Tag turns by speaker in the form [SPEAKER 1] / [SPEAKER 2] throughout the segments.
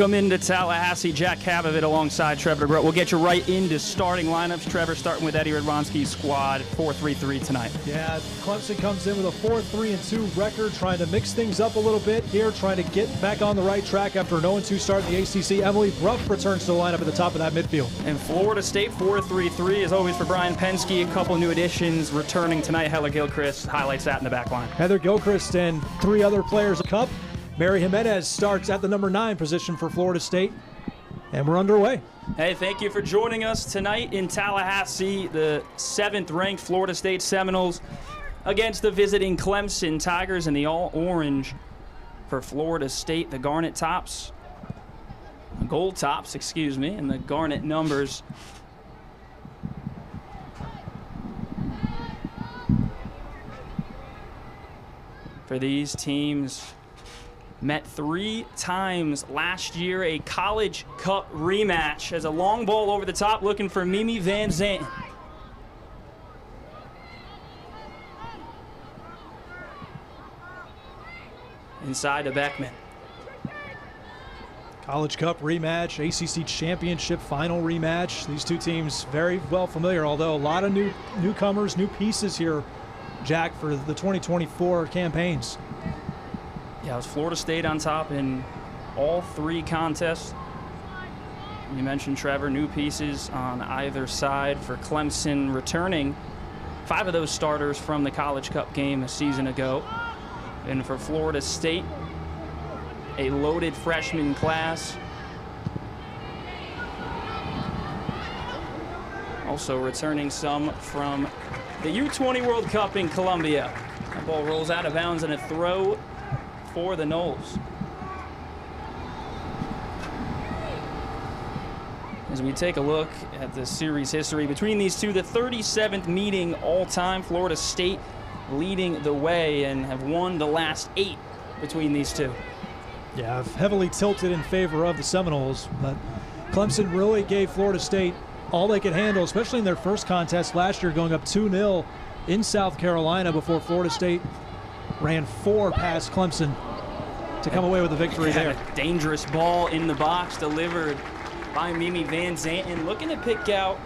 [SPEAKER 1] Welcome into Tallahassee. Jack Cavavit alongside Trevor DeGroat. We'll get you right into starting lineups. Trevor, starting with Eddie Radwanski's squad, 4-3-3 tonight.
[SPEAKER 2] Yeah, Clemson comes in with a 4-3-2 record, trying to mix things up a little bit here, trying to get back on the right track after an 0-2 start in the ACC. Emily Bruff returns to the lineup at the top of that midfield.
[SPEAKER 1] And Florida State, 4-3-3, as always for Brian Penske. A couple new additions returning tonight. Heather Gilchrist highlights that in the back line.
[SPEAKER 2] Heather Gilchrist and three other players. Cup. Mary Jimenez starts at the number 9 position for Florida State, and we're underway.
[SPEAKER 1] Hey, thank you for joining us tonight in Tallahassee. The 7th-ranked Florida State Seminoles against the visiting Clemson Tigers in the all-orange for Florida State. The garnet tops, the gold tops, excuse me, and the garnet numbers. For these teams, met 3 times last year, a College Cup rematch as a long ball over the top looking for Mimi Van Zanten. Inside to Beckman.
[SPEAKER 2] College Cup rematch, ACC Championship final rematch. These two teams very well familiar, although a lot of newcomers, new pieces here, Jack, for the 2024 campaigns.
[SPEAKER 1] Yeah, it was Florida State on top in all 3 contests. You mentioned, Trevor, new pieces on either side. For Clemson, returning 5 of those starters from the College Cup game a season ago. And for Florida State, a loaded freshman class. Also returning some from the U20 World Cup in Colombia. That ball rolls out of bounds and a throw for the Noles. As we take a look at the series history between these two, the 37th meeting all-time, Florida State leading the way and have won the last 8 between these two.
[SPEAKER 2] Yeah, I've heavily tilted in favor of the Seminoles, but Clemson really gave Florida State all they could handle, especially in their first contest last year, going up 2-0 in South Carolina before Florida State ran 4 past Clemson to come away with a victory there.
[SPEAKER 1] A dangerous ball in the box delivered by Mimi Van Zanten, looking to pick out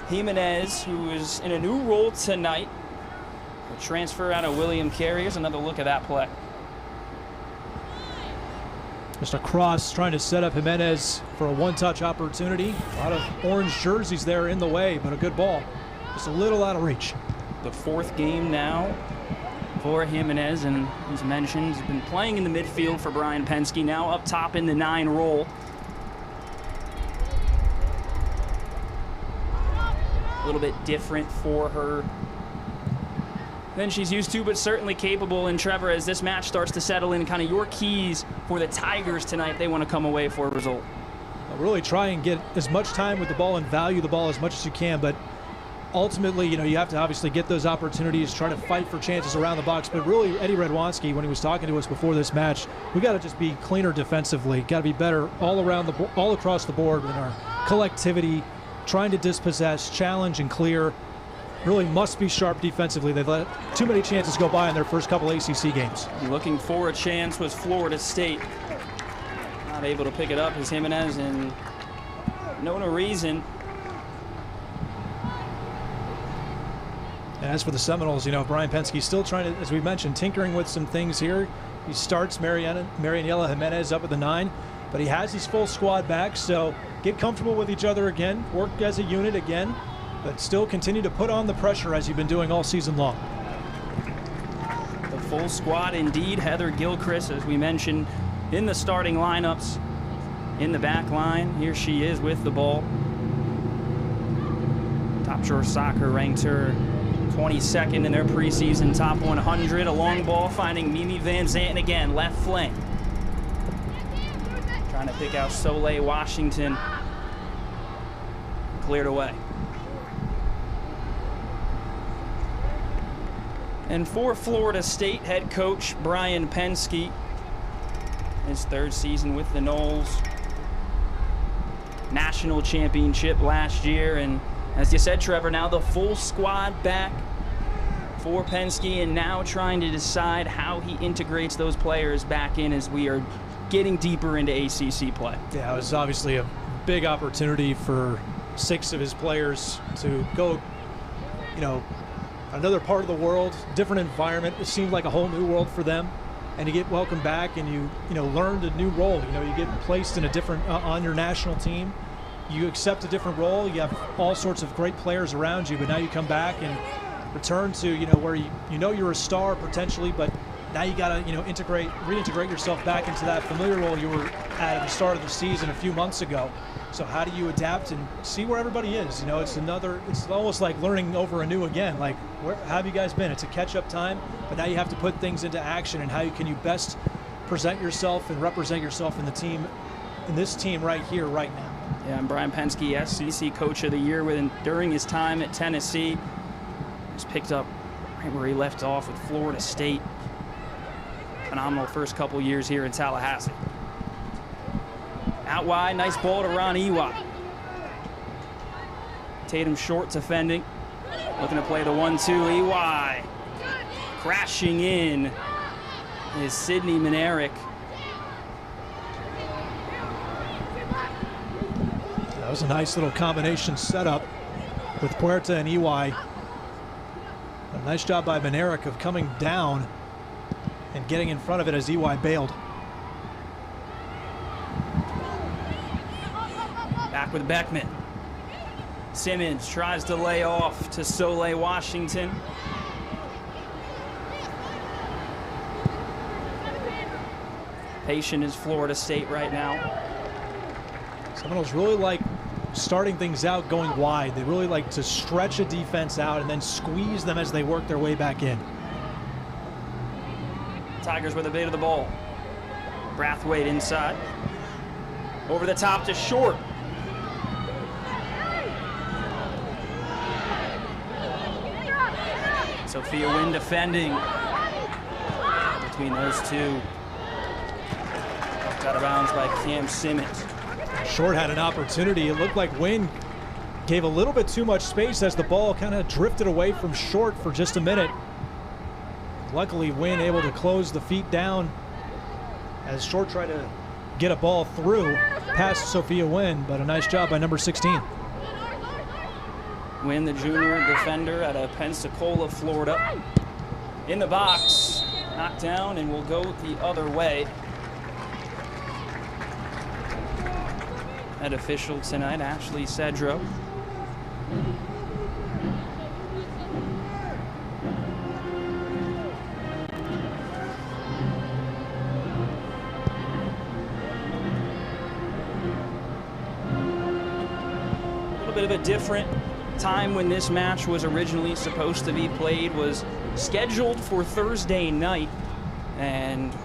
[SPEAKER 1] Jimenez, who is in a new role tonight. A transfer out of William Carey. Here's another look at that play.
[SPEAKER 2] Just a cross trying to set up Jimenez for a one-touch opportunity. A lot of orange jerseys there in the way, but a good ball. Just a little out of reach.
[SPEAKER 1] The 4th game now for Jimenez, and as mentioned, he's been playing in the midfield for Brian Penske, now up top in the 9 role. A little bit different for her than she's used to, but certainly capable. And Trevor, as this match starts to settle in, kind of your keys for the Tigers tonight, they want to come away for a result.
[SPEAKER 2] Really try and get as much time with the ball and value the ball as much as you can, but ultimately, you have to obviously get those opportunities, try to fight for chances around the box. But really, Eddie Radwanski, when he was talking to us before this match, we got to just be cleaner defensively. Got to be better all across the board in our collectivity, trying to dispossess, challenge, and clear. Really must be sharp defensively. They've let too many chances go by in their first couple ACC games.
[SPEAKER 1] Looking for a chance was Florida State. Not able to pick it up as Jimenez, and no reason.
[SPEAKER 2] And as for the Seminoles, Brian Penske still trying to, as we mentioned, tinkering with some things here. He starts Marianela Jimenez up at the 9, but he has his full squad back, so get comfortable with each other again, work as a unit again, but still continue to put on the pressure as you've been doing all season long.
[SPEAKER 1] The full squad indeed. Heather Gilchrist, as we mentioned, in the starting lineups. In the back line, here she is with the ball. Top Drawer Soccer ranked her 22nd in their preseason top 100. A long ball finding Mimi Van Zanten again, left flank. Trying to pick out Soleil Washington. Cleared away. And for Florida State, head coach Brian Penske, his 3rd season with the Noles. National championship last year, and as you said, Trevor, now the full squad back for Penske, and now trying to decide how he integrates those players back in as we are getting deeper into ACC play.
[SPEAKER 2] Yeah, it was obviously a big opportunity for 6 of his players to go, another part of the world, different environment. It seemed like a whole new world for them. And you get welcomed back, and you learned a new role. You get placed in a different on your national team. You accept a different role. You have all sorts of great players around you, but now you come back and return to where you're a star potentially, but now you got to reintegrate yourself back into that familiar role you were at the start of the season a few months ago. So how do you adapt and see where everybody is? It's almost like learning over anew again. Like, where have you guys been? It's a catch-up time, but now you have to put things into action. And how can you best present yourself and represent yourself in this team right here, right now?
[SPEAKER 1] Yeah, and Brian Penske, SEC Coach of the Year during his time at Tennessee, just picked up right where he left off with Florida State. Phenomenal first couple years here in Tallahassee. Out wide, nice ball to Ron Ewok. Tatum short defending. Looking to play the 1-2. Ewok crashing in is Sidney Minerick.
[SPEAKER 2] That was a nice little combination setup with Puerta and Ewok. A nice job by Minerick of coming down and getting in front of it as Ewok bailed.
[SPEAKER 1] Back with Beckman. Simmons tries to lay off to Soleil Washington. Patient is Florida State right now.
[SPEAKER 2] Seminoles really like starting things out going wide. They really like to stretch a defense out and then squeeze them as they work their way back in.
[SPEAKER 1] Tigers with a bit of the ball. Brathwaite inside. Over the top to Short. Sophia Wynn defending between those two. Knocked out of bounds by Cam Simmons.
[SPEAKER 2] Short had an opportunity. It looked like Wynn gave a little bit too much space as the ball kind of drifted away from Short for just a minute. Luckily, Wynn able to close the feet down as Short tried to get a ball through past Sophia Wynn, but a nice job by number 16.
[SPEAKER 1] Wynn, the junior defender out of Pensacola, Florida. In the box, knocked down, and will go the other way. Head official tonight, Ashley Cedro. A little bit of a different time when this match was originally supposed to be played. Was scheduled for Thursday night, and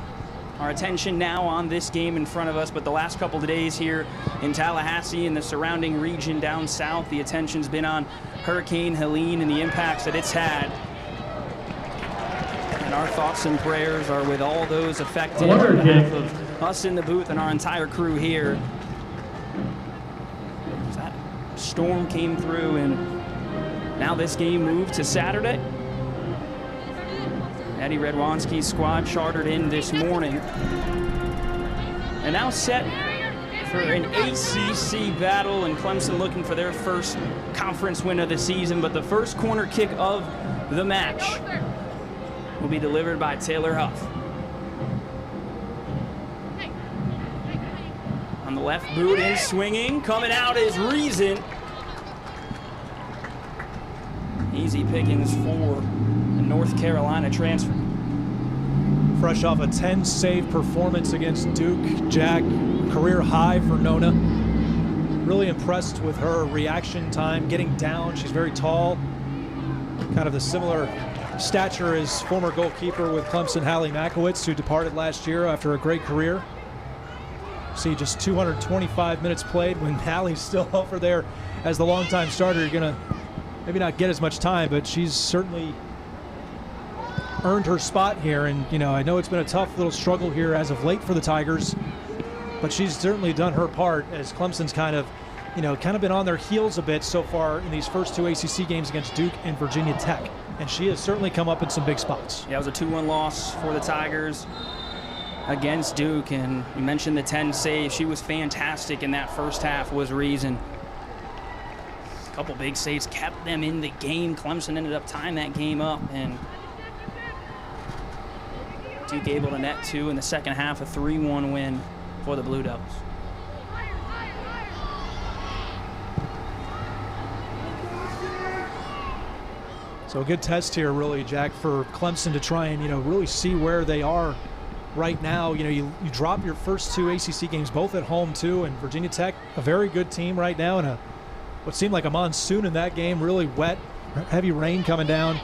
[SPEAKER 1] our attention now on this game in front of us, but the last couple of days here in Tallahassee and the surrounding region down south, the attention's been on Hurricane Helene and the impacts that it's had. And our thoughts and prayers are with all those affected on behalf of us in the booth and our entire crew here. That storm came through, and now this game moved to Saturday. Eddie Redwanski's squad chartered in this morning and now set for an ACC battle, and Clemson looking for their first conference win of the season. But the first corner kick of the match will be delivered by Taylor Huff. On the left boot and swinging, coming out is Reason. Easy pickings for the North Carolina transfer.
[SPEAKER 2] Fresh off a 10-save performance against Duke, Jack, career high for Nona. Really impressed with her reaction time, getting down. She's very tall, kind of the similar stature as former goalkeeper with Clemson, Hallie Makowitz, who departed last year after a great career. See, just 225 minutes played when Hallie's still over there as the longtime starter. You're going to maybe not get as much time, but she's certainly earned her spot here. And, you know, I know it's been a tough little struggle here as of late for the Tigers, but she's certainly done her part as Clemson's kind of been on their heels a bit so far in these first two ACC games against Duke and Virginia Tech. And she has certainly come up in some big spots.
[SPEAKER 1] Yeah, it was a 2-1 loss for the Tigers. against Duke, and you mentioned the 10 saves. She was fantastic in that first half, was reason. A couple big saves kept them in the game. Clemson ended up tying that game up, and Duke able to net 2 in the second half, a 3-1 win for the Blue Devils.
[SPEAKER 2] So a good test here, really, Jack, for Clemson to try and, really see where they are right now. You drop your first 2 ACC games, both at home, too, and Virginia Tech, a very good team right now, and what seemed like a monsoon in that game, really wet, heavy rain coming down.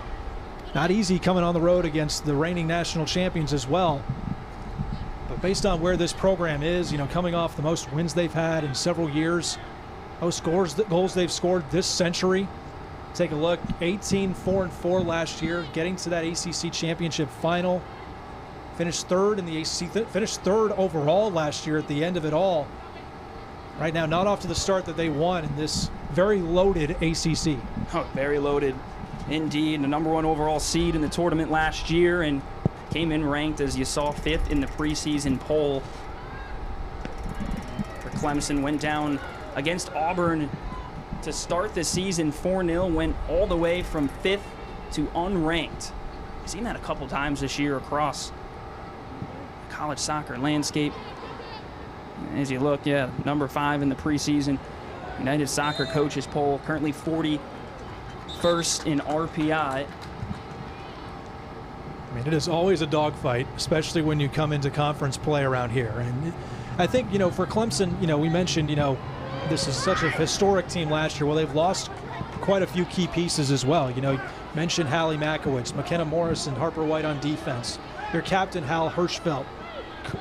[SPEAKER 2] Not easy coming on the road against the reigning national champions as well. But based on where this program is, coming off the most wins they've had in several years, most goals they've scored this century. Take a look, 18-4-4 last year, getting to that ACC championship final. Finished third in the ACC, finished third overall last year at the end of it all. Right now, not off to the start that they won in this very loaded ACC.
[SPEAKER 1] Oh, very loaded indeed. The #1 overall seed in the tournament last year, and came in ranked, as you saw, 5th in the preseason poll. For Clemson, went down against Auburn to start the season 4-0, went all the way from 5th to unranked. I've seen that a couple times this year across the college soccer landscape. As you look, number 5 in the preseason United Soccer Coaches poll, currently 41st in RPI.
[SPEAKER 2] I mean, it is always a dogfight, especially when you come into conference play around here. And I think, for Clemson, we mentioned, this is such a historic team last year. Well, they've lost quite a few key pieces as well. You mentioned Hallie Makowicz, McKenna Morris, and Harper White on defense. Your captain, Hal Hirschfeld,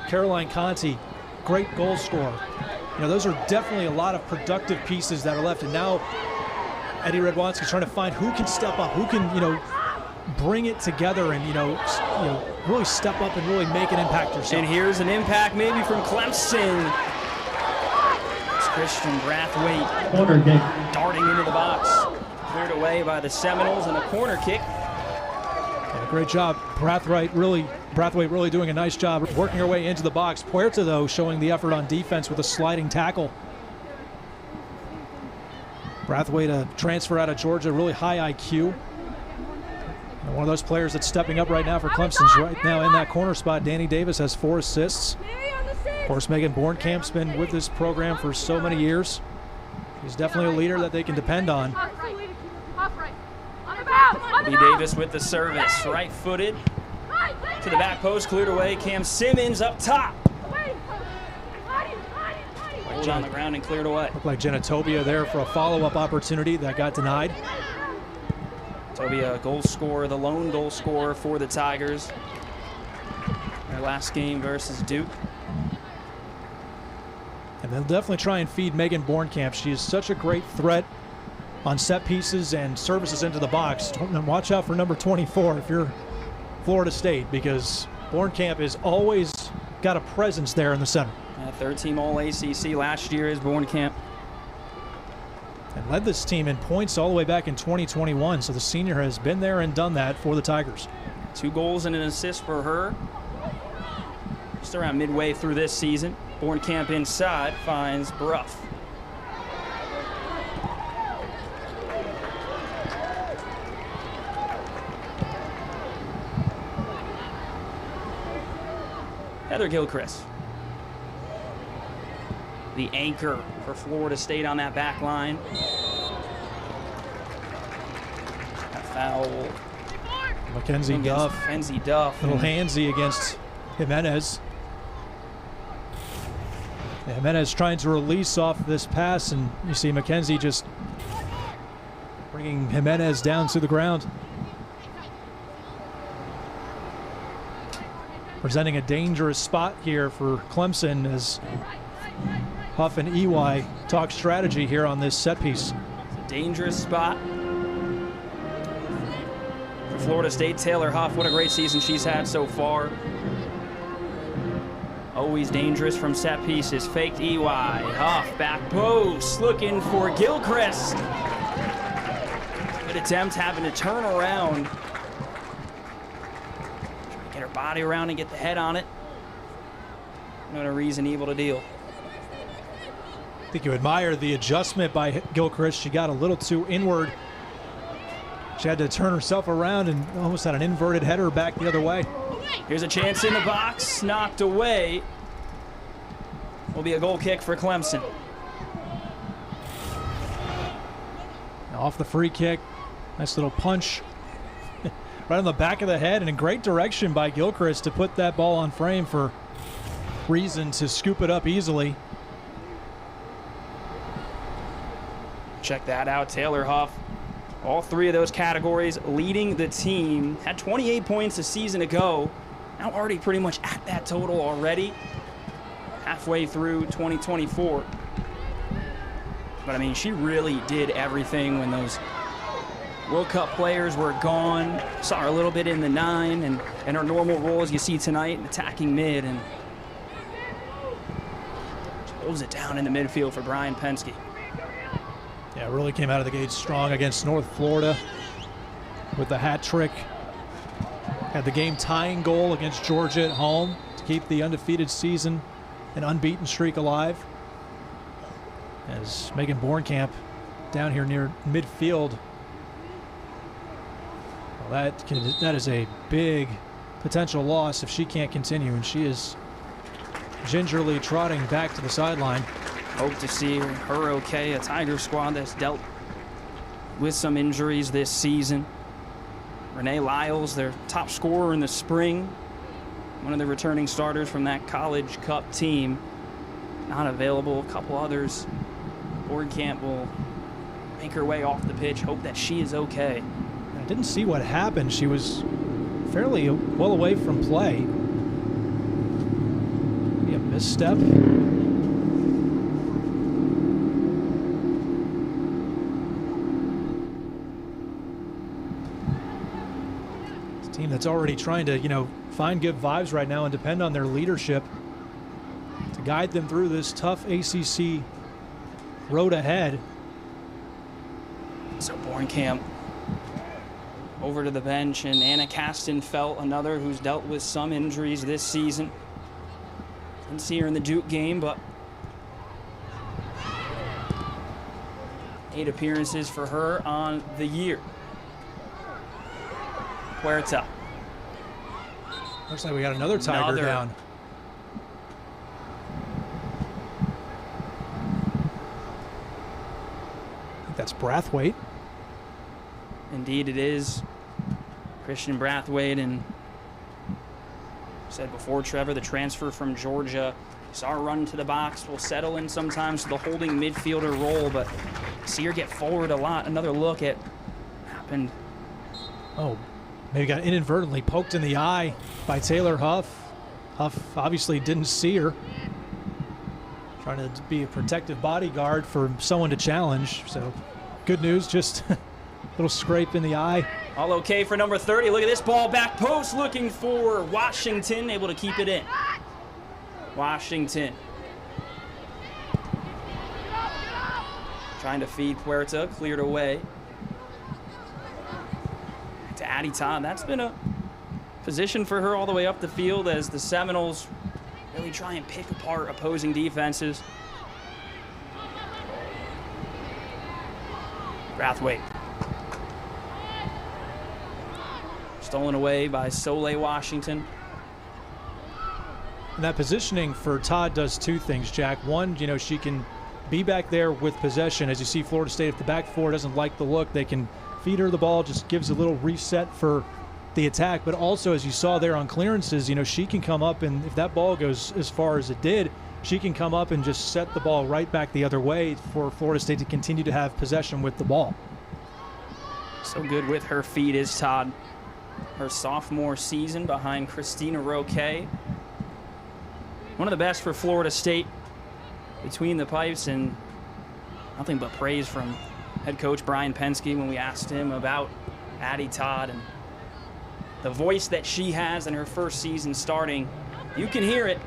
[SPEAKER 2] Caroline Conti, great goal scorer. Those are definitely a lot of productive pieces that are left. And now Eddie Radwanski's trying to find who can step up, who can, bring it together and, really step up and really make an impact yourself.
[SPEAKER 1] And here's an impact maybe from Clemson. It's Christian Brathwaite darting into the box. Cleared away by the Seminoles, and a corner kick.
[SPEAKER 2] Yeah, great job. Brathwaite really doing a nice job working her way into the box. Puerta, though, showing the effort on defense with a sliding tackle. Brathwaite, a transfer out of Georgia, really high IQ. And one of those players that's stepping up right now for Clemson's right now in that corner spot. Danny Davis has 4 assists. Of course, Megan Bornkamp's been with this program for so many years. She's definitely a leader that they can depend on.
[SPEAKER 1] B. Davis with the service, right-footed to the back post, cleared away. Cam Simmons up top. Right on the ground and cleared away.
[SPEAKER 2] Looked like Jenna Tobia there for a follow-up opportunity that got denied.
[SPEAKER 1] Tobia, goal scorer, the lone goal scorer for the Tigers. Their last game versus Duke.
[SPEAKER 2] And they'll definitely try and feed Megan Bornkamp. She is such a great threat on set pieces and services into the box. And watch out for number 24 if you're Florida State, because Bornkamp has always got a presence there in the center.
[SPEAKER 1] Third team All-ACC last year is Bornkamp.
[SPEAKER 2] And led this team in points all the way back in 2021. So the senior has been there and done that for the Tigers.
[SPEAKER 1] 2 goals and an assist for her. Just around midway through this season. Bornkamp inside finds Bruff. Heather Gilchrist, the anchor for Florida State on that back line. A foul.
[SPEAKER 2] Mackenzie Duff.
[SPEAKER 1] Mackenzie Duff.
[SPEAKER 2] Little handsy against Jimenez. Yeah, Jimenez trying to release off this pass, and you see Mackenzie just bringing Jimenez down to the ground. Presenting a dangerous spot here for Clemson as Huff and EY talk strategy here on this set piece.
[SPEAKER 1] It's a dangerous spot for Florida State. Taylor Huff, what a great season she's had so far. Always dangerous from set pieces. Faked EY. Huff, back post, looking for Gilchrist. Good attempt, having to turn around. Get her body around and get the head on it. No reason evil to deal.
[SPEAKER 2] I think you admire the adjustment by Gilchrist. She got a little too inward. She had to turn herself around and almost had an inverted header back the other way.
[SPEAKER 1] Here's a chance in the box, knocked away. Will be a goal kick for Clemson.
[SPEAKER 2] Off the free kick, nice little punch right on the back of the head, and a great direction by Gilchrist to put that ball on frame for reason to scoop it up easily.
[SPEAKER 1] Check that out, Taylor Huff. All three of those categories leading the team. Had 28 points a season ago. Now already pretty much at that total already. Halfway through 2024. But I mean, she really did everything when those World Cup players were gone. Saw her a little bit in the 9 and her normal role, as you see tonight, attacking mid, and she holds it down in the midfield for Brian Penske.
[SPEAKER 2] Yeah, really came out of the gate strong against North Florida with the hat trick. Had the game tying goal against Georgia at home to keep the undefeated season and unbeaten streak alive. As Megan Bornkamp down here near midfield. Well, that is a big potential loss if she can't continue, and she is gingerly trotting back to the sideline.
[SPEAKER 1] Hope to see her okay. A Tiger squad that's dealt with some injuries this season. Renee Lyles, their top scorer in the spring, one of the returning starters from that College Cup team, not available. A couple others. Bornkamp will make her way off the pitch. Hope that she is okay.
[SPEAKER 2] I didn't see what happened. She was fairly well away from play. Maybe a misstep. Team that's already trying to, find good vibes right now and depend on their leadership to guide them through this tough ACC road ahead.
[SPEAKER 1] So Bornkamp over to the bench, and Anna Castenfeld, another who's dealt with some injuries this season. Didn't see her in the Duke game, but 8 appearances for her on the year. Puerta.
[SPEAKER 2] Looks like we got another Tiger down. I think that's Brathwaite.
[SPEAKER 1] Indeed it is. Christian Brathwaite, and said before, Trevor, the transfer from Georgia. Saw her run to the box, will settle in sometimes to the holding midfielder role, but see her get forward a lot. Another look at happened.
[SPEAKER 2] Oh, maybe got inadvertently poked in the eye by Taylor Huff. Huff obviously didn't see her. Trying to be a protective bodyguard for someone to challenge. So good news, just a little scrape in the eye.
[SPEAKER 1] All okay for number 30. Look at this ball, back post, looking for Washington, able to keep it in. Washington. Trying to feed Puerta, cleared away. To Addie Todd. That's been a position for her all the way up the field as the Seminoles really try and pick apart opposing defenses. Brathwaite. Stolen away by Soleil Washington.
[SPEAKER 2] And that positioning for Todd does two things, Jack. One, she can be back there with possession. As you see, Florida State, if the back four doesn't like the look, they can feed her the ball, just gives a little reset for the attack. But also, as you saw there on clearances, she can come up, and if that ball goes as far as it did, she can come up and just set the ball right back the other way for Florida State to continue to have possession with the ball.
[SPEAKER 1] So good with her feet is Todd. Her sophomore season behind Christina Roque. One of the best for Florida State between the pipes, and nothing but praise from head coach Brian Penske when we asked him about Addie Todd and the voice that she has in her first season starting. You can hear it.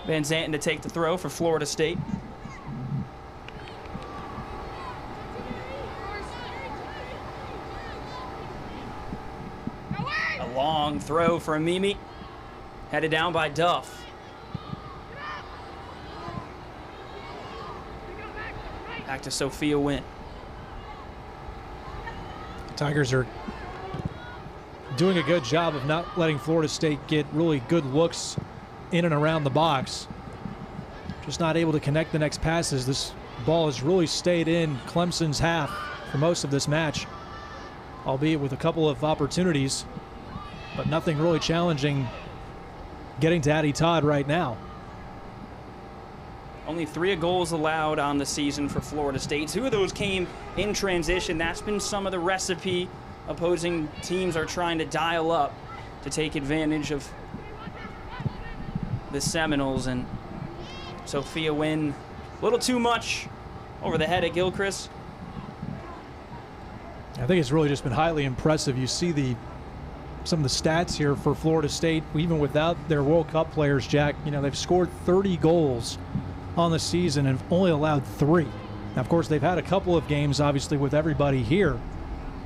[SPEAKER 1] Van Zanten to take the throw for Florida State. A long throw from Mimi. Headed down by Duff. Back to Sophia Wynn.
[SPEAKER 2] Tigers are doing a good job of not letting Florida State get really good looks in and around the box. Just not able to connect the next passes. This ball has really stayed in Clemson's half for most of this match, albeit with a couple of opportunities, but nothing really challenging getting to Addie Todd right now.
[SPEAKER 1] Only 3 goals allowed on the season for Florida State. 2 of those came in transition. That's been some of the recipe opposing teams are trying to dial up to take advantage of the Seminoles. And Sophia Wynn, a little too much over the head of Gilchrist.
[SPEAKER 2] I think it's really just been highly impressive. You see some of the stats here for Florida State, even without their World Cup players, Jack. You know, they've scored 30 goals on the season and only allowed 3. Now, of course, they've had a couple of games, obviously, with everybody here,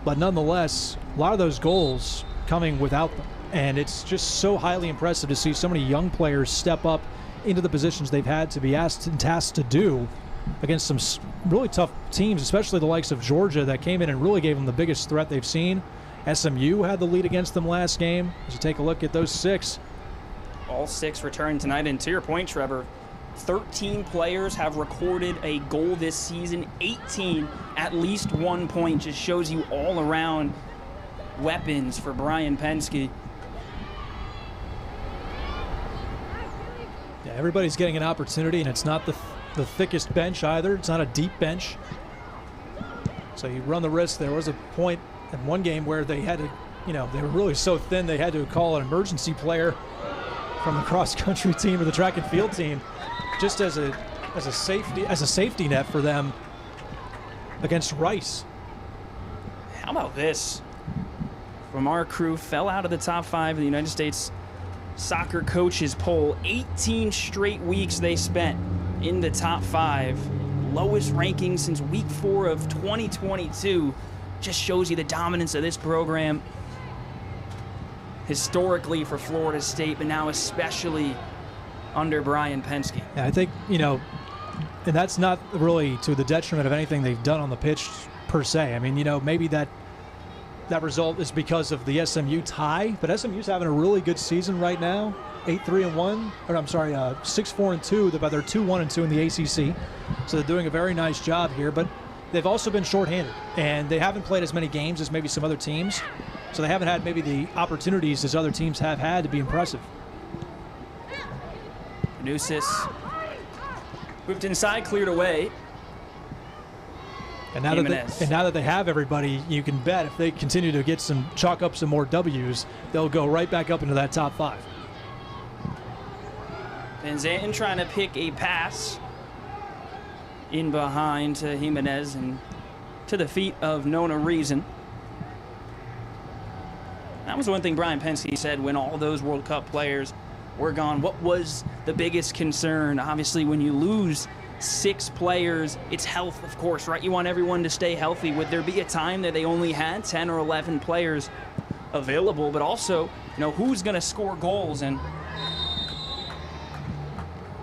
[SPEAKER 2] but nonetheless, a lot of those goals coming without them. And it's just so highly impressive to see so many young players step up into the positions they've had to be asked and tasked to do against some really tough teams, especially the likes of Georgia that came in and really gave them the biggest threat they've seen. SMU had the lead against them last game. As you take a look at those 6.
[SPEAKER 1] All 6 returned tonight, and to your point, Trevor, 13 players have recorded a goal this season. 18 at least 1 point. Just shows you all around weapons for Brian Penske.
[SPEAKER 2] Yeah, everybody's getting an opportunity, and it's not the thickest bench either. It's not a deep bench. So you run the risk. There was a point in one game where they had to, you know, they were really so thin they had to call an emergency player from the cross-country team or the track and field team, just as a safety net for them against Rice.
[SPEAKER 1] How about this? From our crew, fell out of the top 5 of the United States Soccer Coaches poll. 18 straight weeks they spent in the top 5. Lowest ranking since week 4 of 2022. Just shows you the dominance of this program historically for Florida State, but now especially under Brian Penske.
[SPEAKER 2] Yeah, I think, you know, and that's not really to the detriment of anything they've done on the pitch per se. I mean, you know, maybe that result is because of the SMU tie, but SMU's having a really good season right now. 8-3-1, or I'm sorry, 6-4-2. They're 2-1-2 in the ACC, so they're doing a very nice job here. But they've also been shorthanded, and they haven't played as many games as maybe some other teams, so they haven't had maybe the opportunities as other teams have had to be impressive.
[SPEAKER 1] Nusis whipped inside, cleared away.
[SPEAKER 2] And now that they have everybody, you can bet if they continue to chalk up some more W's, they'll go right back up into that top 5.
[SPEAKER 1] Van Zanten trying to pick a pass in behind to Jimenez and to the feet of Nona Reason. That was one thing Brian Penske said when all those World Cup players were gone. What was the biggest concern? Obviously, when you lose 6 players, it's health, of course, right? You want everyone to stay healthy. Would there be a time that they only had 10 or 11 players available? But also, you know, who's going to score goals? And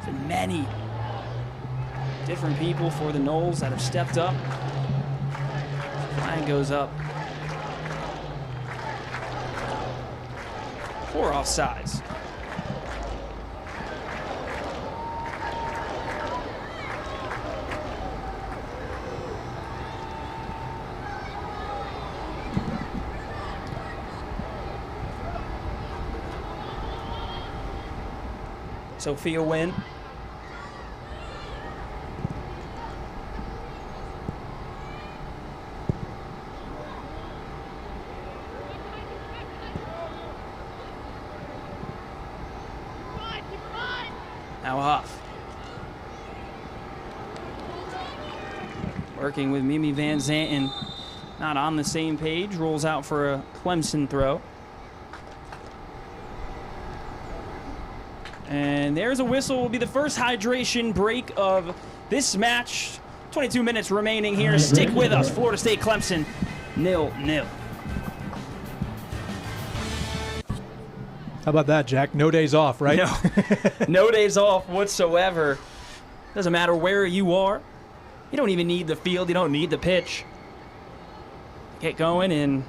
[SPEAKER 1] for many different people for the Noles that have stepped up. Flag goes up for offsides. Sophia Wynn. Now Huff. Working with Mimi Van Zanten. Not on the same page. Rolls out for a Clemson throw. And there's a whistle. Will be the first hydration break of this match. 22 minutes remaining here. Stick with us. Florida State Clemson 0-0.
[SPEAKER 2] How about that, Jack? No days off, right?
[SPEAKER 1] No, no days off whatsoever. Doesn't matter where you are. You don't even need the field. You don't need the pitch. Get going, and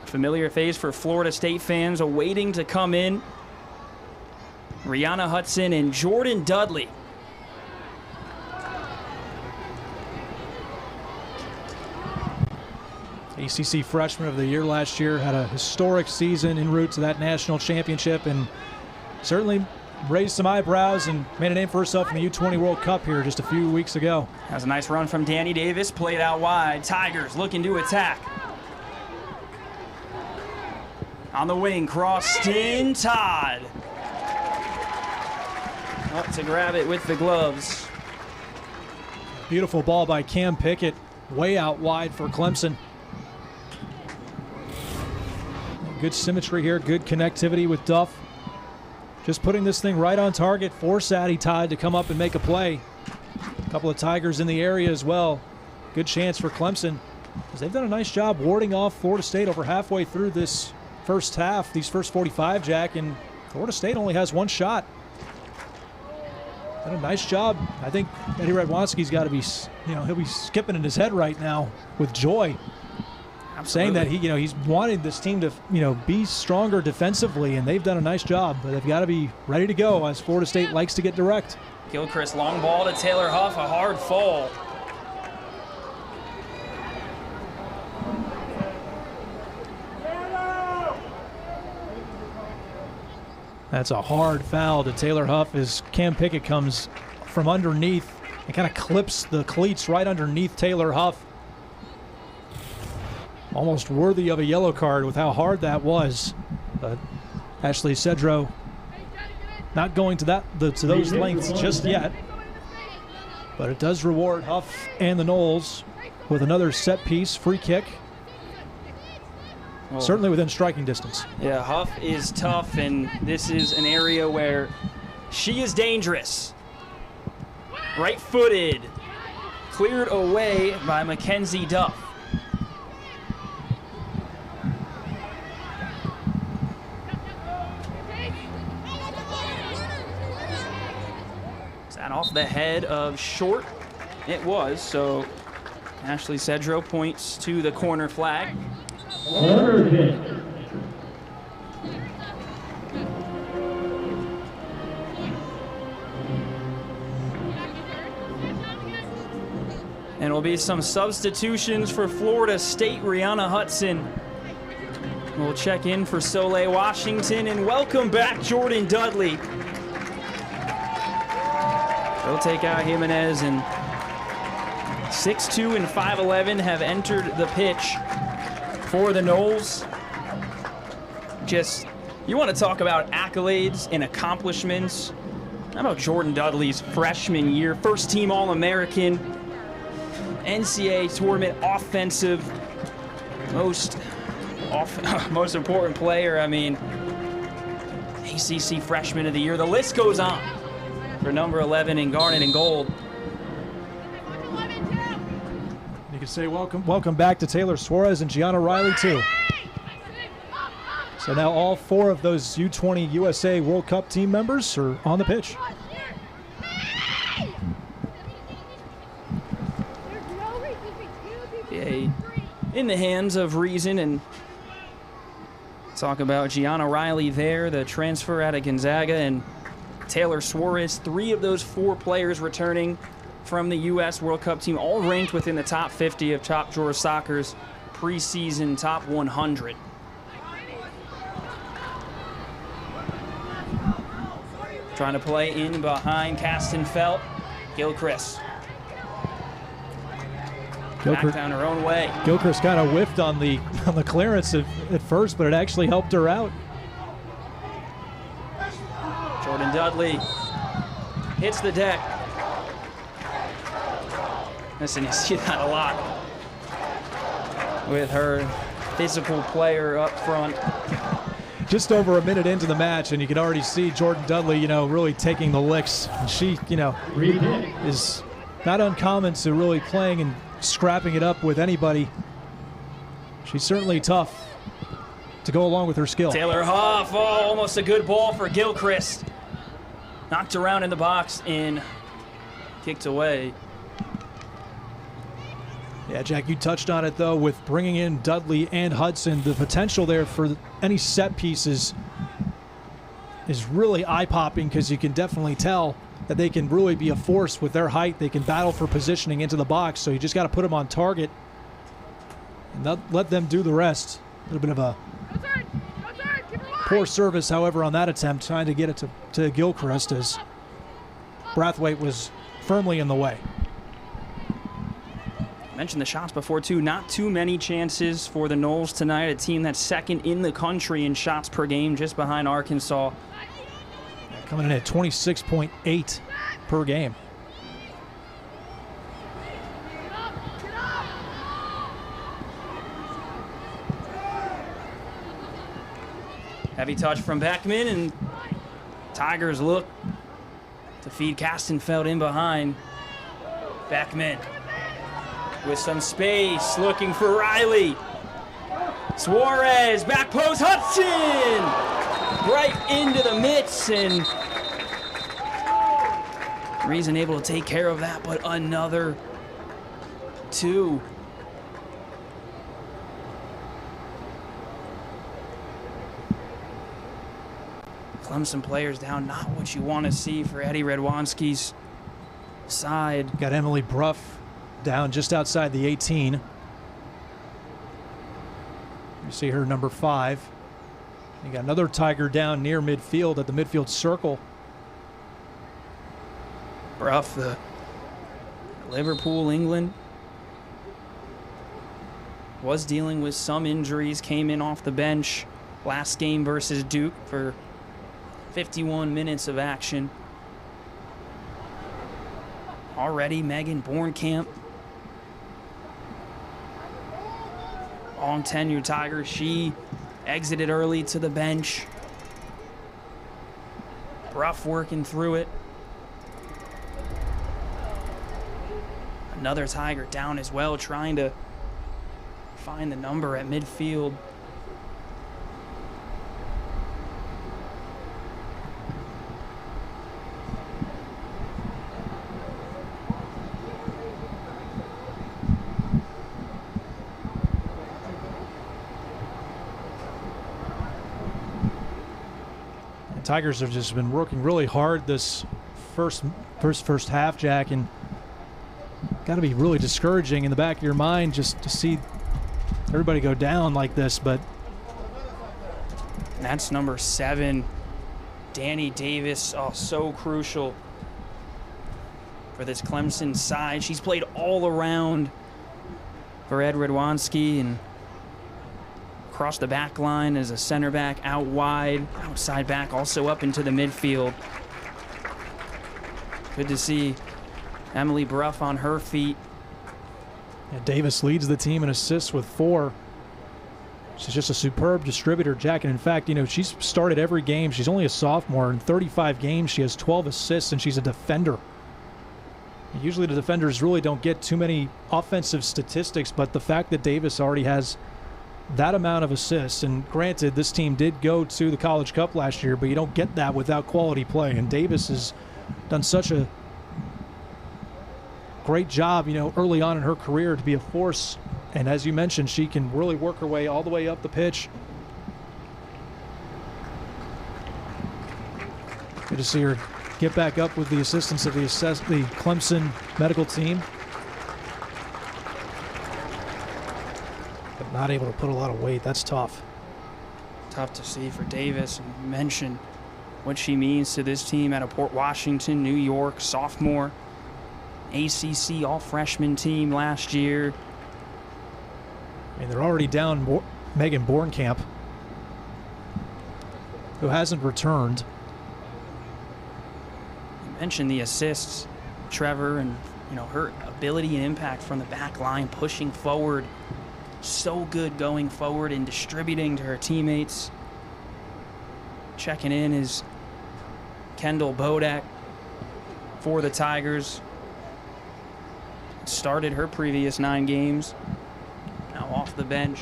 [SPEAKER 1] familiar face for Florida State fans awaiting to come in. Rihanna Hudson and Jordan Dudley.
[SPEAKER 2] ACC Freshman of the Year last year, had a historic season en route to that national championship, and certainly raised some eyebrows and made a name for herself in the U20 World Cup here just a few weeks ago.
[SPEAKER 1] That was a nice run from Danny Davis, played out wide. Tigers looking to attack. On the wing, Croston Todd. Up to grab it with the gloves.
[SPEAKER 2] Beautiful ball by Cam Pickett, way out wide for Clemson. Good symmetry here, good connectivity with Duff. Just putting this thing right on target for Sadie Todd to come up and make a play. A couple of Tigers in the area as well. Good chance for Clemson, because they've done a nice job warding off Florida State over halfway through this first half, these first 45, Jack, and Florida State only has one shot. Done a nice job. I think Eddie Radwanski's got to be, he'll be skipping in his head right now with joy.
[SPEAKER 1] Absolutely.
[SPEAKER 2] Saying that he's wanted this team to be stronger defensively, and they've done a nice job, but they've got to be ready to go as Florida State likes to get direct.
[SPEAKER 1] Gilchrist, long ball to Taylor Huff, a hard fall.
[SPEAKER 2] That's a hard foul to Taylor Huff as Cam Pickett comes from underneath and kind of clips the cleats right underneath Taylor Huff. Almost worthy of a yellow card with how hard that was. But Ashley Cedro not going to those lengths just yet. But it does reward Huff and the Noles with another set piece free kick.
[SPEAKER 1] Well,
[SPEAKER 2] certainly within striking distance.
[SPEAKER 1] Yeah, Huff is tough, and this is an area where she is dangerous. Right-footed, cleared away by Mackenzie Duff. Is that off the head of Short? It was, so Ashley Cedro points to the corner flag. And it'll be some substitutions for Florida State. Rihanna Hudson will check in for Soleil Washington, and welcome back Jordan Dudley. They'll take out Jimenez, and 6'2" and 5'11" have entered the pitch for the Noles. Just, you want to talk about accolades and accomplishments? How about Jordan Dudley's freshman year, first team All-American, NCAA tournament offensive, most important player. I mean, ACC freshman of the year. The list goes on for number 11 in garnet and gold.
[SPEAKER 2] You can say welcome back to Taylor Suarez and Gianna Riley too. So now all four of those U20 USA World Cup team members are on the pitch.
[SPEAKER 1] Yeah, in the hands of reason, and talk about Gianna Riley there, the transfer out of Gonzaga, and Taylor Suarez, 3 of those 4 players returning from the U.S. World Cup team, all ranked within the top 50 of Top Drawer Soccer's preseason top 100. Trying to play in behind Castenfeld. Gilchrist. Back down her own way.
[SPEAKER 2] Gilchrist kind of whiffed on the clearance at first, but it actually helped her out.
[SPEAKER 1] Jordan Dudley hits the deck. Listen, you see that a lot with her physical player up front.
[SPEAKER 2] Just over a minute into the match, and you can already see Jordan Dudley, really taking the licks. And she, is not uncommon to really playing and scrapping it up with anybody. She's certainly tough. to go along with her skill.
[SPEAKER 1] Taylor Huff, almost a good ball for Gilchrist. Knocked around in the box and kicked away.
[SPEAKER 2] Yeah, Jack, you touched on it, though, with bringing in Dudley and Hudson. The potential there for any set pieces is really eye-popping because you can definitely tell that they can really be a force with their height. They can battle for positioning into the box, so you just got to put them on target and let them do the rest. A little bit of a poor service, however, on that attempt, trying to get it to Gilchrist as Brathwaite was firmly in the way.
[SPEAKER 1] Mentioned the shots before, too. Not too many chances for the Noles tonight, a team that's second in the country in shots per game, just behind Arkansas.
[SPEAKER 2] Coming in at 26.8 per game.
[SPEAKER 1] Heavy touch from Beckman, and Tigers look to feed Castenfeld in behind. Beckman with some space, looking for Riley. Suarez, back post, Hudson! Right into the mitts, and Reason able to take care of that, but another two. Clemson players down, not what you want to see for Eddie Redwanski's side.
[SPEAKER 2] Got Emily Bruff down just outside the 18. You see her number 5. You got another Tiger down near midfield at the midfield circle.
[SPEAKER 1] Bruff, the Liverpool, England, was dealing with some injuries, came in off the bench last game versus Duke for 51 minutes of action. Already Megan Bornkamp, long tenure Tiger, she exited early to the bench. Bruff working through it. Another Tiger down as well, trying to find the number at midfield.
[SPEAKER 2] Tigers have just been working really hard this first half, Jack, and got to be really discouraging in the back of your mind just to see everybody go down like this. But
[SPEAKER 1] that's number 7, Danny Davis. Oh, so crucial for this Clemson side. She's played all around for Ed Redwanski and across the back line as a center back, out wide, outside back, also up into the midfield. Good to see Emily Bruff on her feet.
[SPEAKER 2] Yeah, Davis leads the team in assists with 4. She's just a superb distributor, Jack. And in fact, you know, she's started every game. She's only a sophomore. In 35 games, she has 12 assists, and she's a defender. Usually the defenders really don't get too many offensive statistics, but the fact that Davis already has that amount of assists, and granted, this team did go to the College Cup last year, but you don't get that without quality play. And Davis has done such a great job, you know, early on in her career to be a force. And as you mentioned, she can really work her way all the way up the pitch. Good to see her get back up with the assistance of the Clemson medical team. But not able to put a lot of weight. That's tough.
[SPEAKER 1] Tough to see for Davis. And you mentioned what she means to this team out of Port Washington, New York, sophomore. ACC all-freshman team last year.
[SPEAKER 2] I mean, they're already down Megan Bornkamp, who hasn't returned.
[SPEAKER 1] You mentioned the assists, Trevor, and you know her ability and impact from the back line, pushing forward. So good going forward and distributing to her teammates. Checking in is Kendall Bodak for the Tigers. Started her previous 9 games. Now off the bench.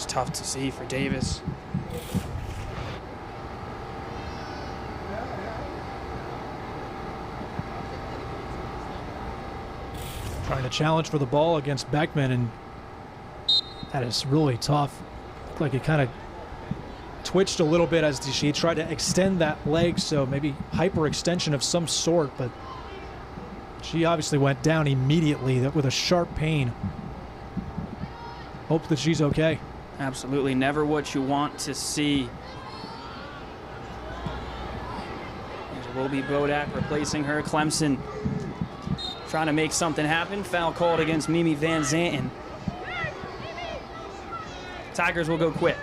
[SPEAKER 1] tough to see for Davis.
[SPEAKER 2] Trying to challenge for the ball against Beckman, and that is really tough. Looked like it kind of twitched a little bit as she tried to extend that leg, so maybe hyperextension of some sort, but she obviously went down immediately with a sharp pain. Hope that she's okay.
[SPEAKER 1] Absolutely never what you want to see. There's Wilby Bodak replacing her. Clemson trying to make something happen. Foul called against Mimi Van Zanten. Tigers will go quick.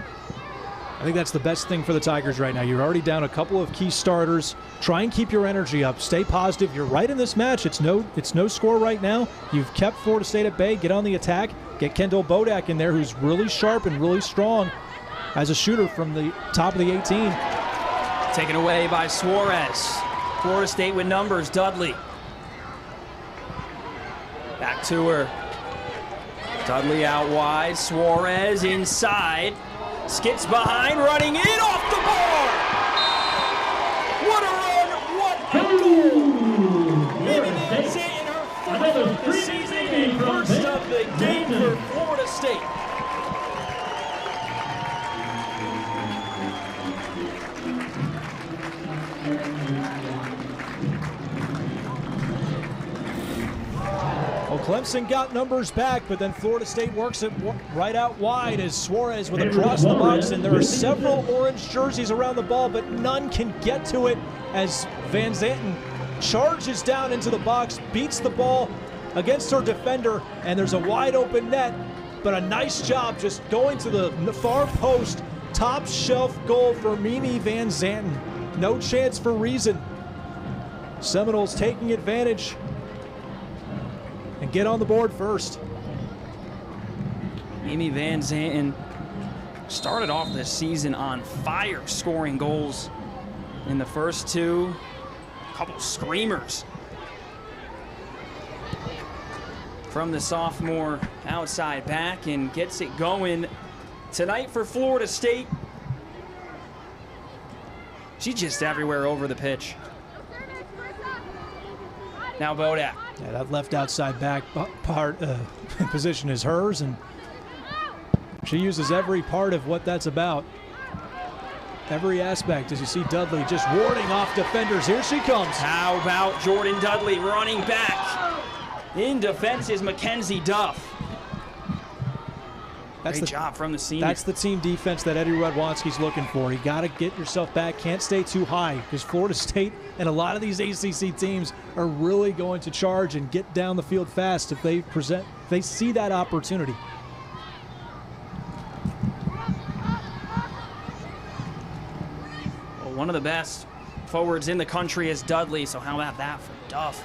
[SPEAKER 2] I think that's the best thing for the Tigers right now. You're already down a couple of key starters. Try and keep your energy up. Stay positive. You're right in this match. It's no score right now. You've kept Florida State at bay. Get on the attack. Get Kendall Bodak in there, who's really sharp and really strong as a shooter from the top of the 18.
[SPEAKER 1] Taken away by Suarez. Florida State with numbers. Dudley. Back to her. Dudley out wide. Suarez inside. Skips behind, running in off the bar. What a run, what a goal. Mimi Van Zanten, her fourth of the season and first of the game for Florida State. Well,
[SPEAKER 2] Clemson got numbers back, but then Florida State works it right out wide as Suarez with a cross the box, and there are several orange jerseys around the ball, but none can get to it as Van Zanten charges down into the box, beats the ball against her defender, and there's a wide open net, but a nice job just going to the far post, top shelf goal for Mimi Van Zanten. No chance for reason. Seminoles taking advantage and get on the board first.
[SPEAKER 1] Mimi Van Zanten started off this season on fire, scoring goals in the first two. A couple screamers from the sophomore outside back, and gets it going tonight for Florida State. She's just everywhere over the pitch. Now Bodak.
[SPEAKER 2] Yeah, that left outside back part position is hers, and she uses every part of what that's about. Every aspect, as you see Dudley just warding off defenders. Here she comes.
[SPEAKER 1] How about Jordan Dudley running back? In defense is Mackenzie Duff. Great job from the senior.
[SPEAKER 2] That's the team defense that Eddie Radwanski's looking for. You got to get yourself back. Can't stay too high, because Florida State and a lot of these ACC teams are really going to charge and get down the field fast if they see that opportunity.
[SPEAKER 1] Well, one of the best forwards in the country is Dudley, so how about that for Duff?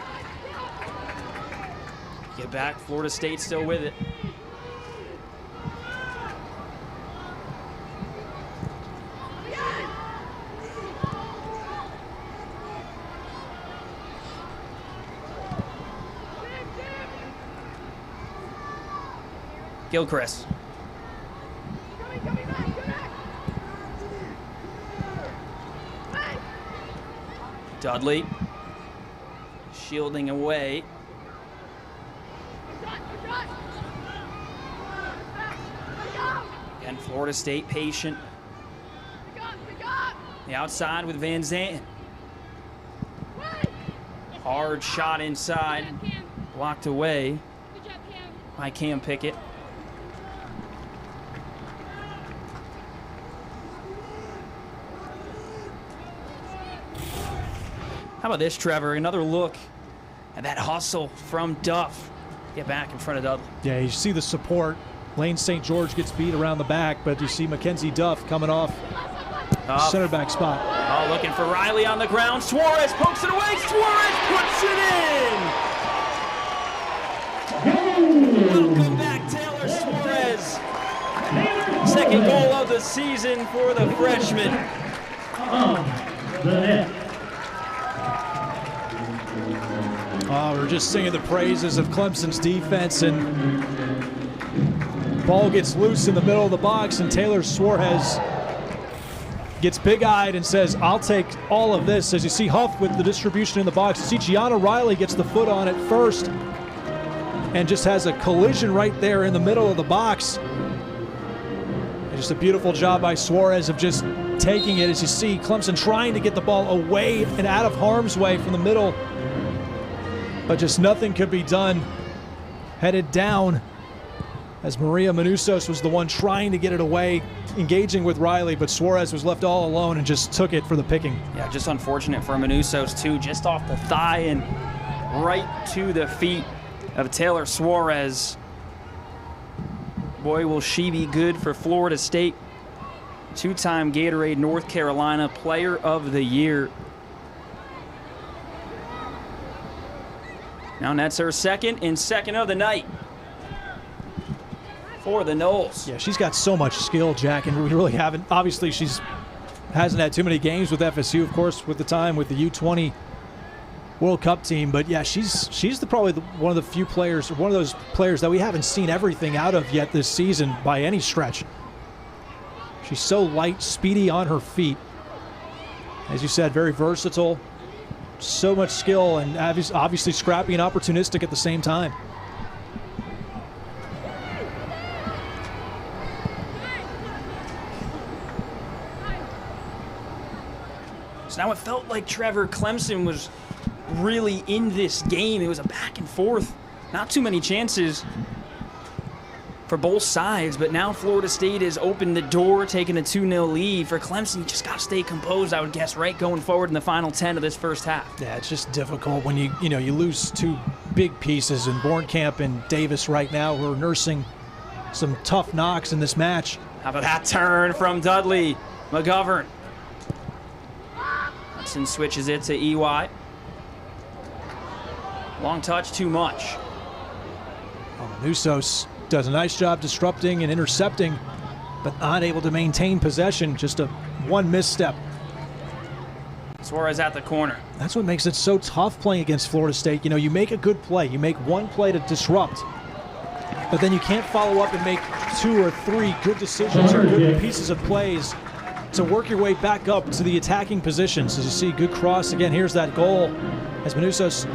[SPEAKER 1] Get back, Florida State still with it. Gilchrist. Dudley shielding away. Again, Florida State patient. The outside with Van Zanten. Hard shot inside. Blocked away by Cam Pickett. How about this, Trevor? Another look at that hustle from Duff. Get back in front of Dudley.
[SPEAKER 2] Yeah, you see the support. Lane St. George gets beat around the back, but you see Mackenzie Duff coming off center back spot.
[SPEAKER 1] Oh, looking for Riley on the ground. Suarez pokes it away. Suarez puts it in. Welcome back, Taylor Suarez. Second goal of the season for the freshman.
[SPEAKER 2] Oh, we're just singing the praises of Clemson's defense, and Ball gets loose in the middle of the box, and Taylor Suarez gets big-eyed and says, I'll take all of this. As you see Huff with the distribution in the box. You see Gianna Riley gets the foot on it first and just has a collision right there in the middle of the box. And just a beautiful job by Suarez of just taking it. As you see Clemson trying to get the ball away and out of harm's way from the middle, but just nothing could be done. Headed down as Maria Manusos was the one trying to get it away, engaging with Riley, but Suarez was left all alone and just took it for the picking.
[SPEAKER 1] Yeah, just unfortunate for Manusos too, just off the thigh and right to the feet of Taylor Suarez. Boy, will she be good for Florida State. Two-time Gatorade North Carolina Player of the Year. Now that's her second and second of the night for the Noles.
[SPEAKER 2] Yeah, she's got so much skill, Jack, and we really haven't. Obviously, hasn't had too many games with FSU, of course, with the time with the U20 World Cup team. But yeah, she's probably one of the few players, one of those players that we haven't seen everything out of yet this season by any stretch. She's so light, speedy on her feet. As you said, very versatile, so much skill, and obviously scrappy and opportunistic at the same time.
[SPEAKER 1] So now it felt like Trevor Clemson was really in this game. It was a back and forth. Not too many chances for both sides, but now Florida State has opened the door, taking a 2-0 lead. For Clemson, you just got to stay composed, I would guess, right, going forward in the final 10 of this first half.
[SPEAKER 2] Yeah, it's just difficult when you lose two big pieces in Bornkamp and Davis right now, who are nursing some tough knocks in this match.
[SPEAKER 1] How about that turn from Dudley McGovern? Hudson switches it to EY. Long touch, too much.
[SPEAKER 2] Manusos does a nice job disrupting and intercepting, but not able to maintain possession. Just one misstep.
[SPEAKER 1] Suarez at the corner.
[SPEAKER 2] That's what makes it so tough playing against Florida State. You make a good play. You make one play to disrupt, but then you can't follow up and make 2 or 3 good decisions or good pieces of plays to work your way back up to the attacking positions. As you see, good cross again. Here's that goal as Manusos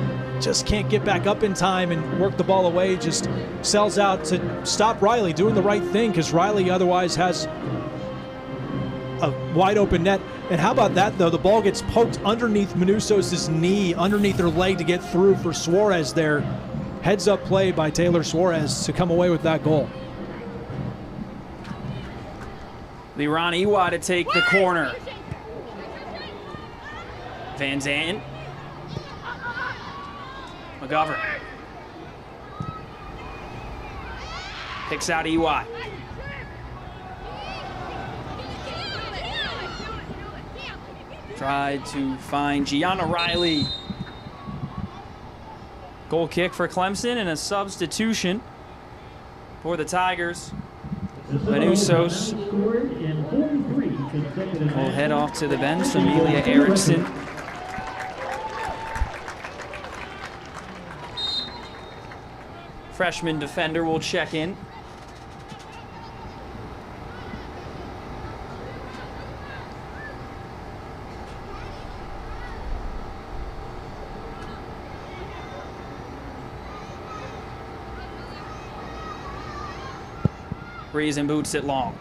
[SPEAKER 2] just can't get back up in time and work the ball away. Just sells out to stop Riley doing the right thing, because Riley otherwise has a wide open net. And how about that, though? The ball gets poked underneath Manusos' knee, underneath her leg to get through for Suarez there. Heads up play by Taylor Suarez to come away with that goal.
[SPEAKER 1] Liron Iwa to take the corner. Van Zandt. McGovern. Picks out EY. Tried to find Gianna Riley. Goal kick for Clemson and a substitution for the Tigers. Manusos will head off to the bench. Amelia Erickson. Freshman defender will check in. Breeze and boots it long.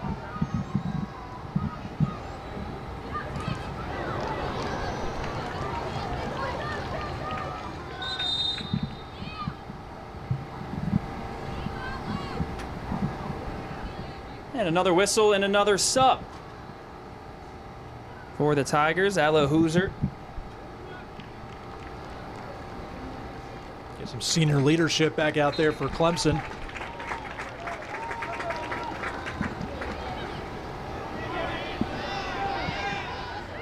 [SPEAKER 1] And another whistle and another sub for the Tigers. Ella Hooser.
[SPEAKER 2] Get some senior leadership back out there for Clemson.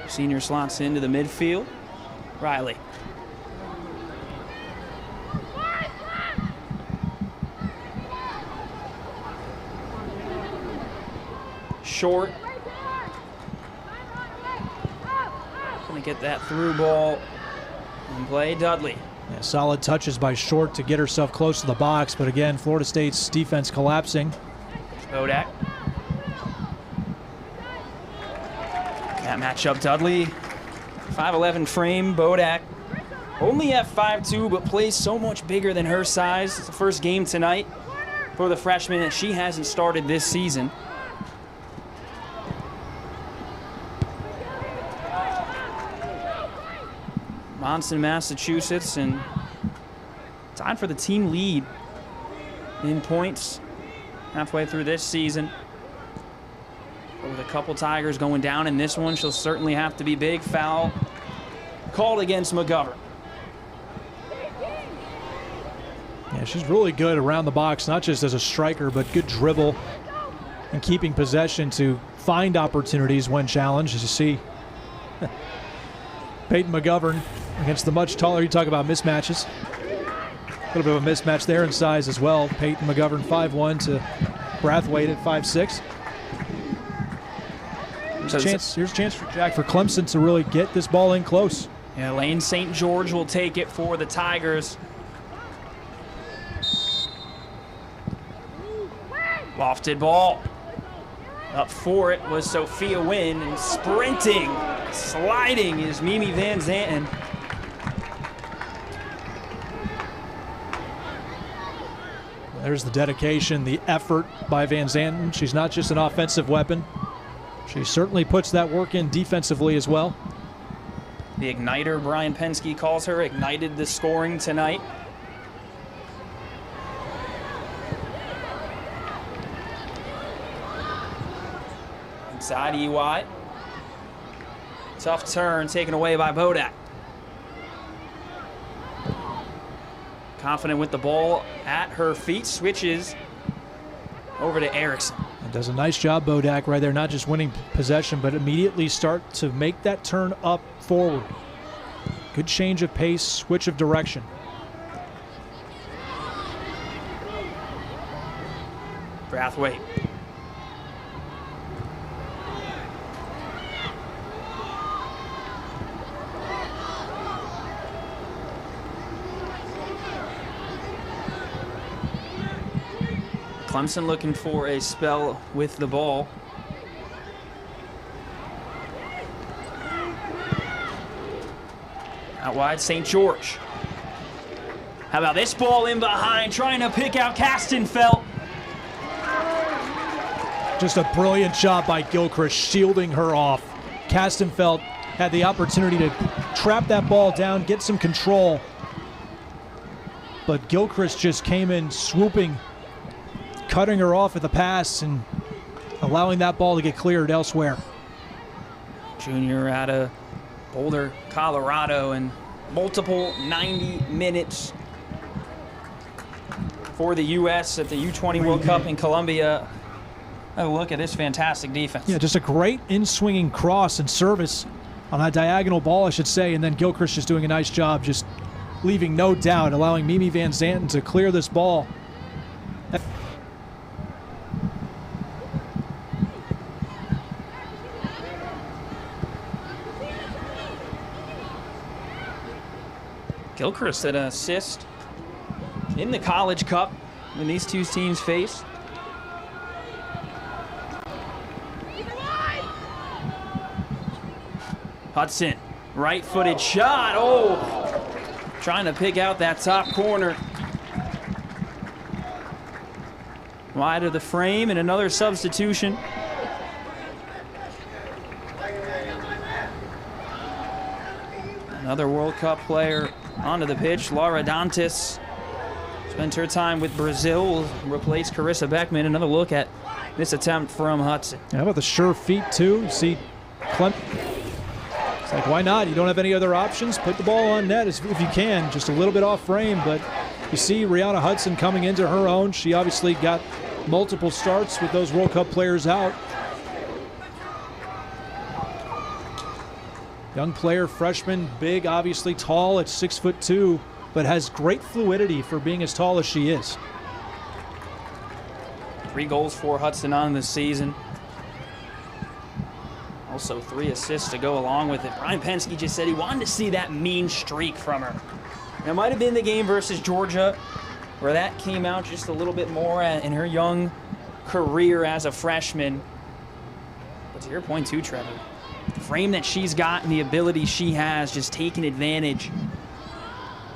[SPEAKER 1] Senior slots into the midfield. Riley. Short. Gonna get that through ball and play. Dudley.
[SPEAKER 2] Yeah, solid touches by Short to get herself close to the box, but again, Florida State's defense collapsing.
[SPEAKER 1] Bodak. That matchup, Dudley. 5'11" frame, Bodak. Only at 5'2", but plays so much bigger than her size. It's the first game tonight for the freshman, and she hasn't started this season. Monson, Massachusetts, and tied for the team lead in points halfway through this season. But with a couple Tigers going down in this one, she'll certainly have to be big. Foul called against McGovern.
[SPEAKER 2] Yeah, she's really good around the box, not just as a striker, but good dribble and keeping possession to find opportunities when challenged. As you see, Peyton McGovern against the much taller, you talk about mismatches. A little bit of a mismatch there in size as well. Peyton McGovern 5'1" to Brathwaite at 5'6". Here's a chance for Jack, for Clemson to really get this ball in close.
[SPEAKER 1] Yeah, Lane St. George will take it for the Tigers. Lofted ball. Up for it was Sophia Wynn, and sprinting, sliding is Mimi Van Zanten.
[SPEAKER 2] There's the dedication, the effort by Van Zanten. She's not just an offensive weapon. She certainly puts that work in defensively as well.
[SPEAKER 1] The igniter, Brian Penske calls her, ignited the scoring tonight. Inside EY. Tough turn taken away by Bodak. Confident with the ball at her feet, switches over to Erickson.
[SPEAKER 2] And does a nice job, Bodak, right there, not just winning possession, but immediately start to make that turn up forward. Good change of pace, switch of direction.
[SPEAKER 1] Brathwaite. Clemson looking for a spell with the ball. Out wide, St. George. How about this ball in behind, trying to pick out Castenfeld.
[SPEAKER 2] Just a brilliant job by Gilchrist, shielding her off. Castenfeld had the opportunity to trap that ball down, get some control. But Gilchrist just came in swooping, cutting her off at the pass and allowing that ball to get cleared elsewhere.
[SPEAKER 1] Junior out of Boulder, Colorado, and multiple 90 minutes for the U.S. at the U20 World Cup in Colombia. Oh, look at this fantastic defense.
[SPEAKER 2] Yeah, just a great in-swinging cross and service on that diagonal ball, I should say, and then Gilchrist just doing a nice job, just leaving no doubt, allowing Mimi Van Zanten to clear this ball.
[SPEAKER 1] Gilchrist had an assist in the College Cup when these two teams faced. Hudson, right-footed shot. Oh, trying to pick out that top corner. Wide of the frame, and another substitution. Another World Cup player onto the pitch, Laura Dantas. Spent her time with Brazil, replaced Carissa Beckman. Another look at this attempt from Hudson.
[SPEAKER 2] How about the sure feet, too? You see Clem. It's like, why not? You don't have any other options? Put the ball on net if you can. Just a little bit off frame, but you see Rihanna Hudson coming into her own. She obviously got multiple starts with those World Cup players out. Young player, freshman, big, obviously tall at 6'2", but has great fluidity for being as tall as she is.
[SPEAKER 1] 3 goals for Hudson on this season. Also 3 assists to go along with it. Brian Penske just said he wanted to see that mean streak from her. And it might have been the game versus Georgia where that came out just a little bit more in her young career as a freshman. But to your point too, Trevor, the frame that she's got and the ability she has, just taking advantage.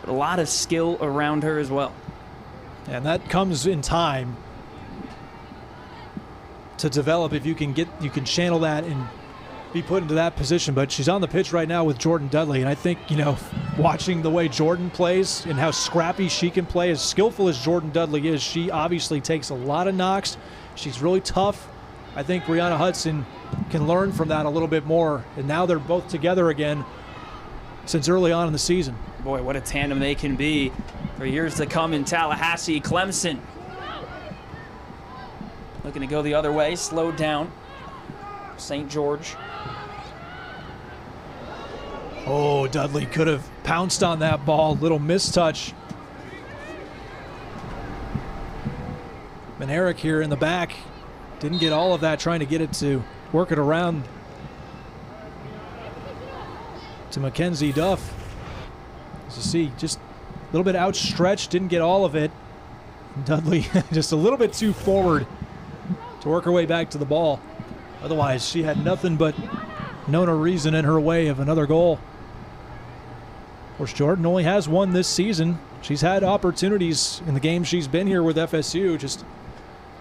[SPEAKER 1] But a lot of skill around her as well.
[SPEAKER 2] And that comes in time to develop if you can channel that and be put into that position. But she's on the pitch right now with Jordan Dudley, and I think, watching the way Jordan plays and how scrappy she can play, as skillful as Jordan Dudley is, she obviously takes a lot of knocks. She's really tough. I think Brianna Hudson can learn from that a little bit more, and now they're both together again since early on in the season.
[SPEAKER 1] Boy, what a tandem they can be for years to come in Tallahassee. Clemson looking to go the other way, slowed down. St. George.
[SPEAKER 2] Oh, Dudley could have pounced on that ball. Little mistouch. Manerick here in the back. Didn't get all of that, trying to get it to work it around to Mackenzie Duff. As you see, just a little bit outstretched, didn't get all of it. Dudley just a little bit too forward to work her way back to the ball. Otherwise, she had nothing but Nona Reason in her way of another goal. Of course, Jordan only has one this season. She's had opportunities in the games she's been here with FSU, just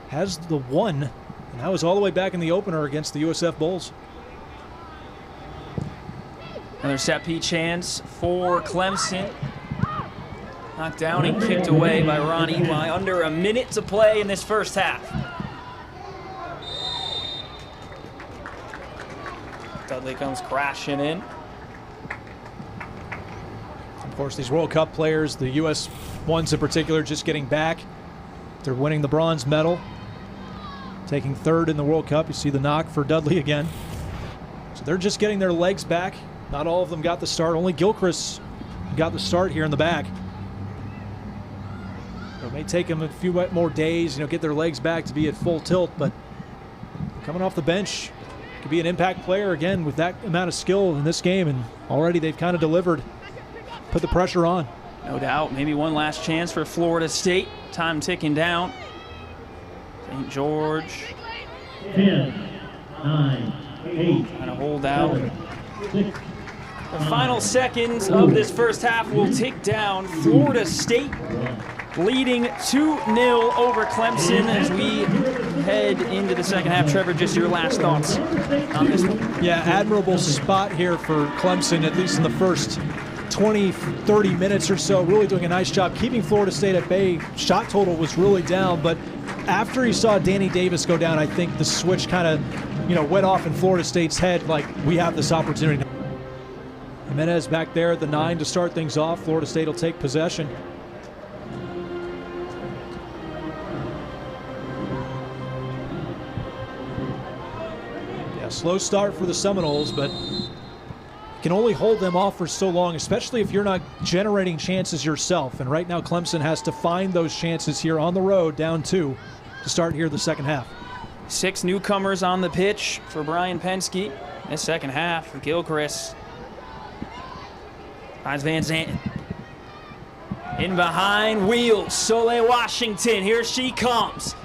[SPEAKER 2] has the one, and that was all the way back in the opener against the USF Bulls.
[SPEAKER 1] Another set piece chance for Clemson. Knocked down and kicked away by Ron Ely. Under a minute to play in this first half. Dudley comes crashing in.
[SPEAKER 2] Of course, these World Cup players, the U.S. ones in particular, just getting back. They're winning the bronze medal, taking third in the World Cup. You see the knock for Dudley again. So they're just getting their legs back. Not all of them got the start. Only Gilchrist got the start here in the back. It may take them a few more days, get their legs back to be at full tilt, but coming off the bench, could be an impact player again with that amount of skill in this game, and already they've kind of delivered, put the pressure on.
[SPEAKER 1] No doubt. Maybe one last chance for Florida State. Time ticking down. St. George.
[SPEAKER 3] 10, 9, 8.
[SPEAKER 1] Trying to hold out. The final seconds of this first half will tick down. Florida State leading 2-0 over Clemson as we head into the second half. Trevor, just your last thoughts on this one.
[SPEAKER 2] Yeah, admirable spot here for Clemson, at least in the first 20, 30 minutes or so. Really doing a nice job keeping Florida State at bay. Shot total was really down, but after he saw Danny Davis go down, I think the switch kind of, went off in Florida State's head, like, we have this opportunity. Jimenez back there at the 9 to start things off. Florida State will take possession. Slow start for the Seminoles, but can only hold them off for so long, especially if you're not generating chances yourself. And right now, Clemson has to find those chances here on the road, down 2, to start here the second half.
[SPEAKER 1] 6 newcomers on the pitch for Brian Penske. This second half, Gilchrist finds Van Zanten. In behind, wheels, Soleil Washington. Here she comes.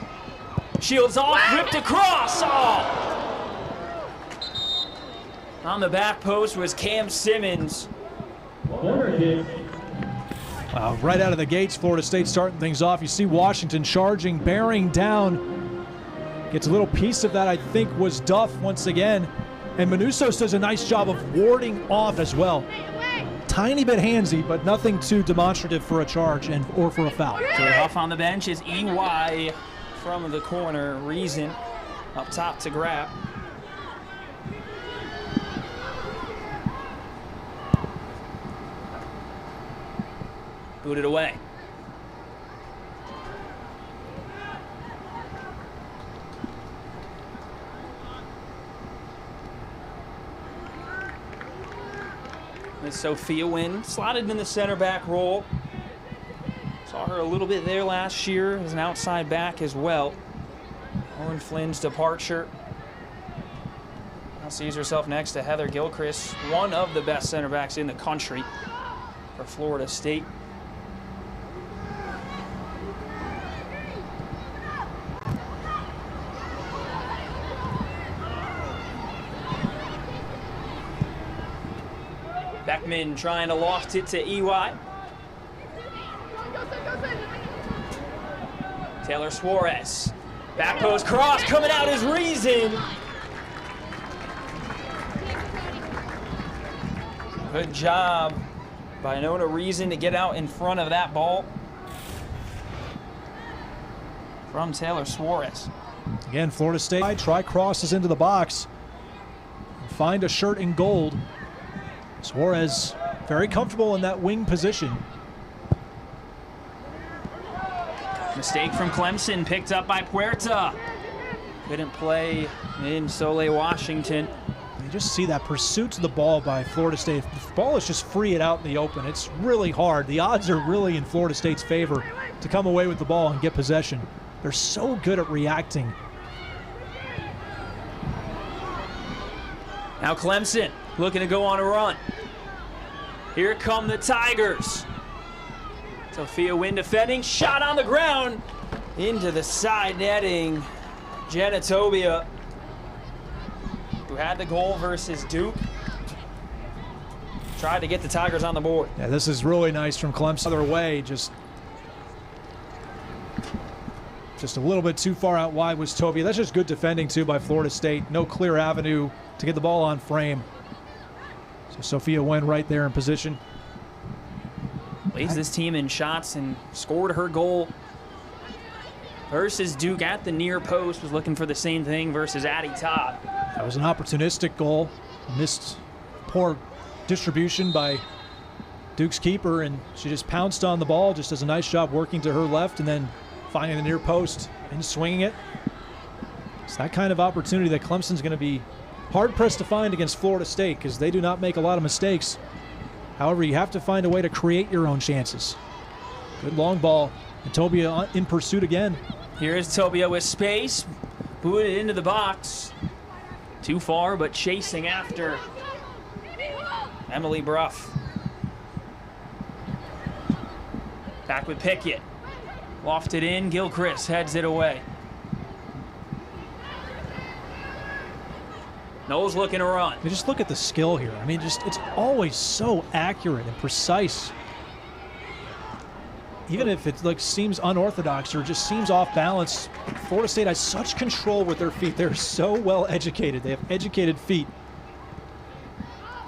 [SPEAKER 1] Shields off, ripped across. Oh! On the back post was Cam Simmons.
[SPEAKER 2] Wow, right out of the gates, Florida State starting things off. You see Washington charging, bearing down. Gets a little piece of that, I think, was Duff once again. And Manusos does a nice job of warding off as well. Tiny bit handsy, but nothing too demonstrative for a charge or for a foul.
[SPEAKER 1] So off on the bench is EY from the corner. Reason up top to grab. Booted away. Miss Sophia Wynn slotted in the center back role. Saw her a little bit there last year as an outside back as well. Lauren Flynn's departure. Now sees herself next to Heather Gilchrist, one of the best center backs in the country for Florida State. Beckman trying to loft it to EY. Taylor Suarez. Back post cross coming out is Reason. Good job by Nona Reason to get out in front of that ball from Taylor Suarez.
[SPEAKER 2] Again, Florida State try crosses into the box. Find a shirt in gold. Suarez very comfortable in that wing position.
[SPEAKER 1] Mistake from Clemson, picked up by Puerta. Couldn't play in Sole Washington.
[SPEAKER 2] You just see that pursuit to the ball by Florida State. If the ball is just free it out in the open, it's really hard. The odds are really in Florida State's favor to come away with the ball and get possession. They're so good at reacting.
[SPEAKER 1] Now Clemson looking to go on a run. Here come the Tigers. Sophia Wynn defending, shot on the ground into the side netting. Jenna Tobia, who had the goal versus Duke, tried to get the Tigers on the board.
[SPEAKER 2] Yeah, this is really nice from Clemson. Other way, just a little bit too far out wide was Tobia. That's just good defending too by Florida State. No clear avenue to get the ball on frame. So Sophia Wynn right there in position.
[SPEAKER 1] Leads this team in shots and scored her goal versus Duke at the near post. Was looking for the same thing versus Addie Todd.
[SPEAKER 2] That was an opportunistic goal. Missed poor distribution by Duke's keeper, and she just pounced on the ball. Just does a nice job working to her left and then finding the near post and swinging it. It's that kind of opportunity that Clemson's going to be hard-pressed to find against Florida State because they do not make a lot of mistakes. However, you have to find a way to create your own chances. Good long ball. And Tobia in pursuit again.
[SPEAKER 1] Here's Tobia with space. Booted it into the box. Too far, but chasing after Emily Bruff. Back with Pickett. Lofted in. Gilchrist heads it away. Knowles looking to run.
[SPEAKER 2] You just look at the skill here. I mean, it's always so accurate and precise. Even if it seems unorthodox or just seems off balance, Florida State has such control with their feet. They're so well educated. They have educated feet.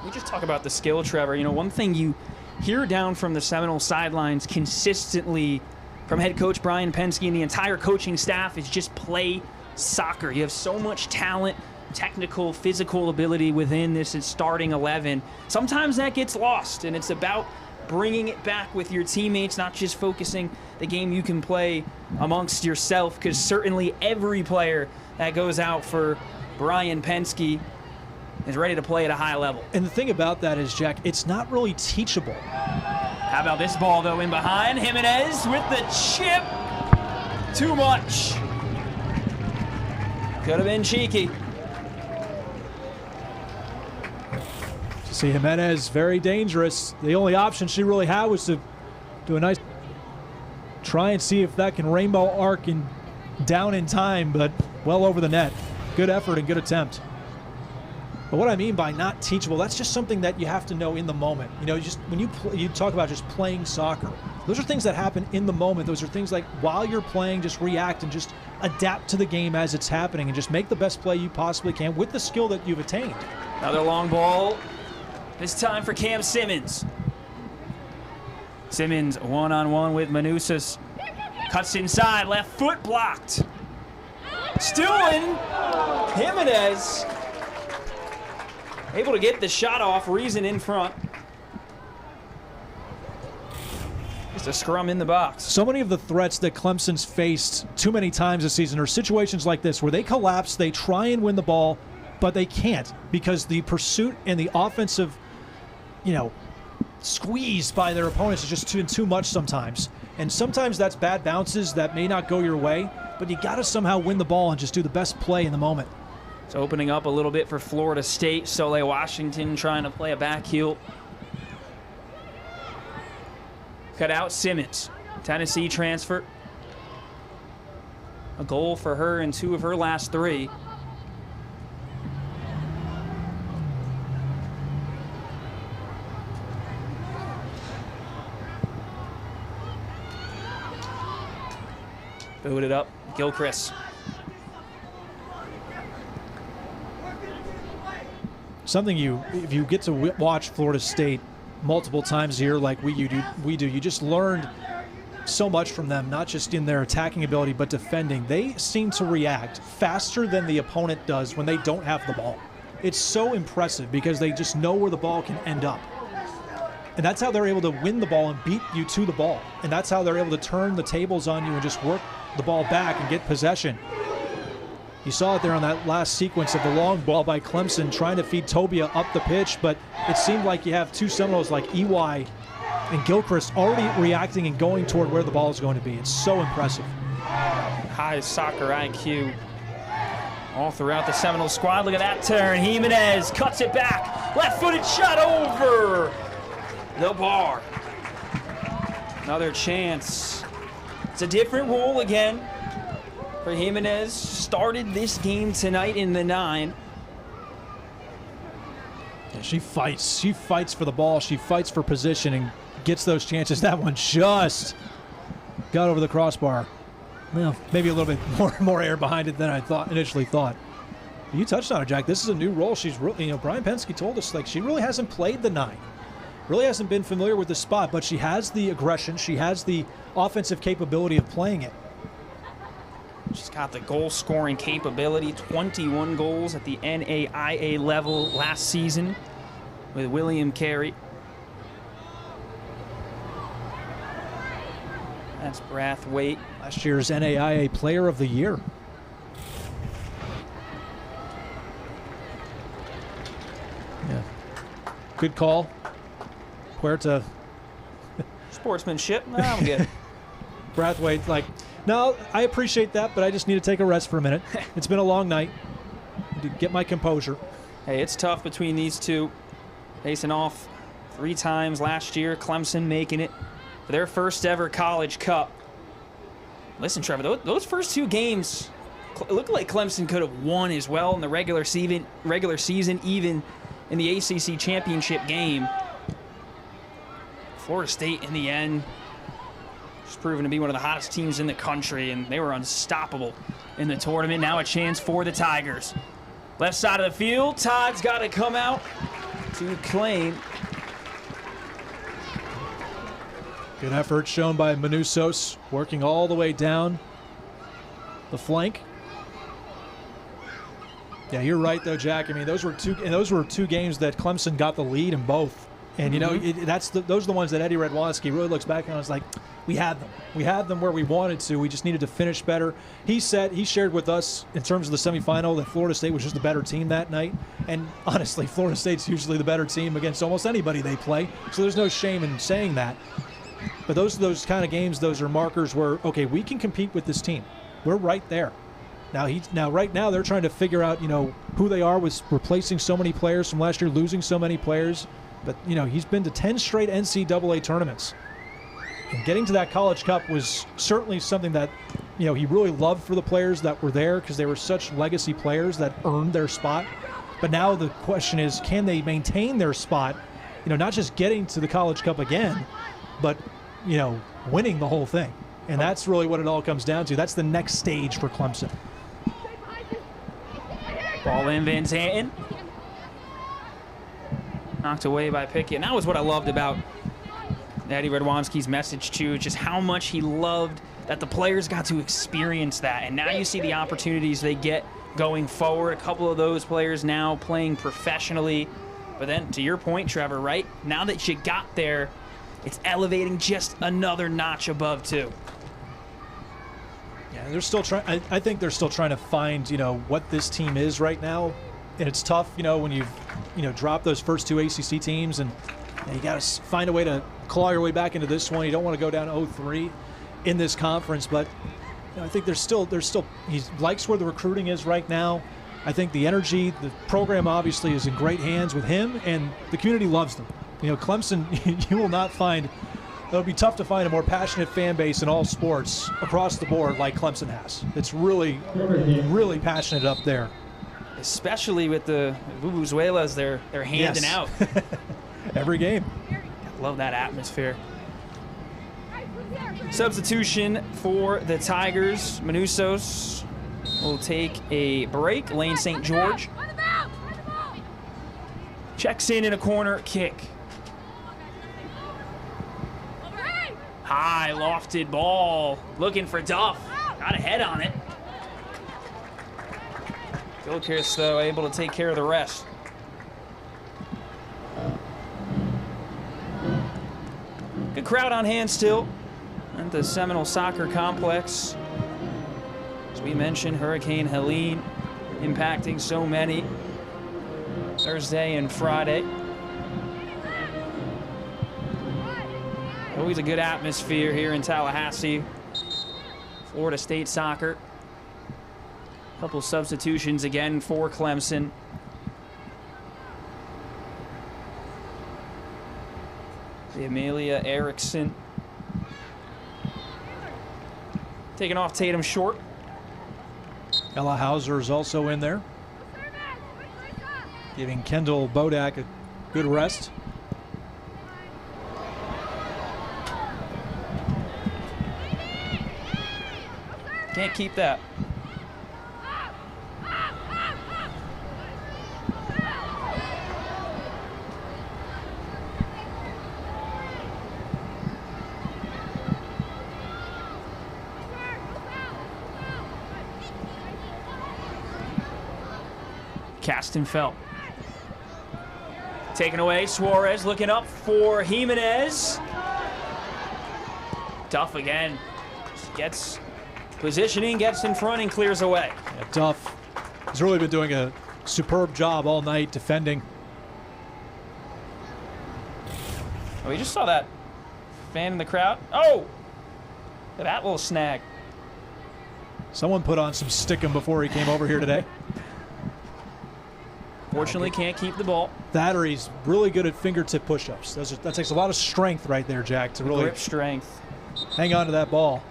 [SPEAKER 1] We just talk about the skill, Trevor. You know, one thing you hear down from the Seminole sidelines consistently from head coach Brian Penske and the entire coaching staff is just play soccer. You have so much talent, technical, physical ability within this starting 11. Sometimes that gets lost, and it's about bringing it back with your teammates, not just focusing the game you can play amongst yourself, because certainly every player that goes out for Brian Penske is ready to play at a high level.
[SPEAKER 2] And the thing about that is, Jack, it's not really teachable.
[SPEAKER 1] How about this ball, though, in behind? Jimenez with the chip. Too much. Could have been cheeky.
[SPEAKER 2] See Jimenez, very dangerous. The only option she really had was to do a nice try and see if that can rainbow arc and down in time, but well over the net. Good effort and good attempt. But what I mean by not teachable, that's just something that you have to know in the moment. You know, just when you talk about just playing soccer, those are things that happen in the moment. Those are things like while you're playing, just react and just adapt to the game as it's happening and just make the best play you possibly can with the skill that you've attained.
[SPEAKER 1] Another long ball. This time for Cam Simmons. Simmons one-on-one with Manusas. Cuts inside, left foot blocked. Still in. Jimenez able to get the shot off. Reason in front. Just a scrum in the box.
[SPEAKER 2] So many of the threats that Clemson's faced too many times this season are situations like this where they collapse, they try and win the ball, but they can't because the pursuit and the offensive, squeeze by their opponents is just too much sometimes. And sometimes that's bad bounces that may not go your way, but you got to somehow win the ball and just do the best play in the moment.
[SPEAKER 1] It's opening up a little bit for Florida State. Sole Washington trying to play a back heel. Cut out Simmons. Tennessee transfer. A goal for her in 2 of her last 3. Booted up, Gilchrist.
[SPEAKER 2] Something if you get to watch Florida State multiple times a year like we do, you just learned so much from them, not just in their attacking ability, but defending. They seem to react faster than the opponent does when they don't have the ball. It's so impressive because they just know where the ball can end up. And that's how they're able to win the ball and beat you to the ball. And that's how they're able to turn the tables on you and just work the ball back and get possession. You saw it there on that last sequence of the long ball by Clemson trying to feed Tobia up the pitch, but it seemed like you have two Seminoles like EY and Gilchrist already reacting and going toward where the ball is going to be. It's so impressive.
[SPEAKER 1] High soccer IQ all throughout the Seminole squad. Look at that turn. Jimenez cuts it back. Left-footed shot over the bar. Another chance. It's a different role again for Jimenez. Started this game tonight in the 9.
[SPEAKER 2] Yeah, she fights. She fights for the ball. She fights for position and gets those chances. That one just got over the crossbar. Well, maybe a little bit more air behind it than I initially thought. You touched on it, Jack. This is a new role. She's really, Brian Penske told us, like, she really hasn't played the 9. Really hasn't been familiar with the spot, but she has the aggression. She has the offensive capability of playing it.
[SPEAKER 1] She's got the goal-scoring capability. 21 goals at the NAIA level last season with William Carey. That's Brathwaite.
[SPEAKER 2] Last year's NAIA Player of the Year. Yeah. Good call. Puerta.
[SPEAKER 1] Sportsmanship? No, I'm good.
[SPEAKER 2] Brathwaite, like, no, I appreciate that, but I just need to take a rest for a minute. It's been a long night. To get my composure.
[SPEAKER 1] Hey, it's tough between these two. Facing off 3 times last year. Clemson making it for their first ever College Cup. Listen, Trevor, those first 2 games looked like Clemson could have won as well in the regular season, even in the ACC championship game. Florida State, in the end, just proven to be one of the hottest teams in the country, and they were unstoppable in the tournament. Now a chance for the Tigers. Left side of the field, Todd's got to come out to claim.
[SPEAKER 2] Good effort shown by Manusos, working all the way down the flank. Yeah, you're right though, Jack. I mean, those were two games that Clemson got the lead in both. And you know, those are the ones that Eddie Radwanski really looks back on. It's like, we had them. We had them where we wanted to. We just needed to finish better. He shared with us in terms of the semifinal that Florida State was just the better team that night. And honestly, Florida State's usually the better team against almost anybody they play. So there's no shame in saying that. But those kind of games, those are markers where, okay, we can compete with this team. We're right there. Right now they're trying to figure out, who they are with replacing so many players from last year, losing so many players. But, he's been to 10 straight NCAA tournaments. And getting to that College Cup was certainly something that, he really loved for the players that were there because they were such legacy players that earned their spot. But now the question is, can they maintain their spot, not just getting to the College Cup again, but, winning the whole thing. And that's really what it all comes down to. That's the next stage for Clemson.
[SPEAKER 1] Ball in, Van Zanten. Knocked away by Pickett. And that was what I loved about Eddie Radwanski's message, too, just how much he loved that the players got to experience that. And now you see the opportunities they get going forward. A couple of those players now playing professionally. But then, to your point, Trevor, right? Now that you got there, it's elevating just another notch above, too.
[SPEAKER 2] Yeah, they're still trying. I think they're still trying to find, what this team is right now. And it's tough, when you've, dropped those first 2 ACC teams, and you got to find a way to claw your way back into this one. You don't want to go down 0-3 in this conference, but I think there's still. He likes where the recruiting is right now. I think the energy, the program obviously is in great hands with him, and the community loves them. Clemson, you will not find. It'll be tough to find a more passionate fan base in all sports across the board like Clemson has. It's really, really passionate up there.
[SPEAKER 1] Especially with the Vuvuzelas, they're handing out.
[SPEAKER 2] Every game.
[SPEAKER 1] Love that atmosphere. Substitution for the Tigers. Manusos will take a break. Lane St. George checks in a corner kick. High lofted ball. Looking for Duff. Got a head on it. Gilchrist, though, able to take care of the rest. Good crowd on hand still at the Seminole Soccer Complex. As we mentioned, Hurricane Helene impacting so many Thursday and Friday. Always a good atmosphere here in Tallahassee. Florida State soccer. Couple substitutions again for Clemson. The Amelia Erickson. Taking off Tatum short.
[SPEAKER 2] Ella Hauser is also in there, giving Kendall Bodak a good rest.
[SPEAKER 1] Can't keep that. Castenfeld. Taken away, Suarez looking up for Jimenez. Duff again. Gets positioning, gets in front and clears away.
[SPEAKER 2] Yeah, Duff has really been doing a superb job all night defending.
[SPEAKER 1] Oh, we just saw that fan in the crowd. Oh! That little snag.
[SPEAKER 2] Someone put on some stickum before he came over here today.
[SPEAKER 1] Fortunately, can't keep the ball.
[SPEAKER 2] That, or he's really good at fingertip push-ups. That takes a lot of strength right there, Jack, to really
[SPEAKER 1] Grip strength.
[SPEAKER 2] hang on to that ball.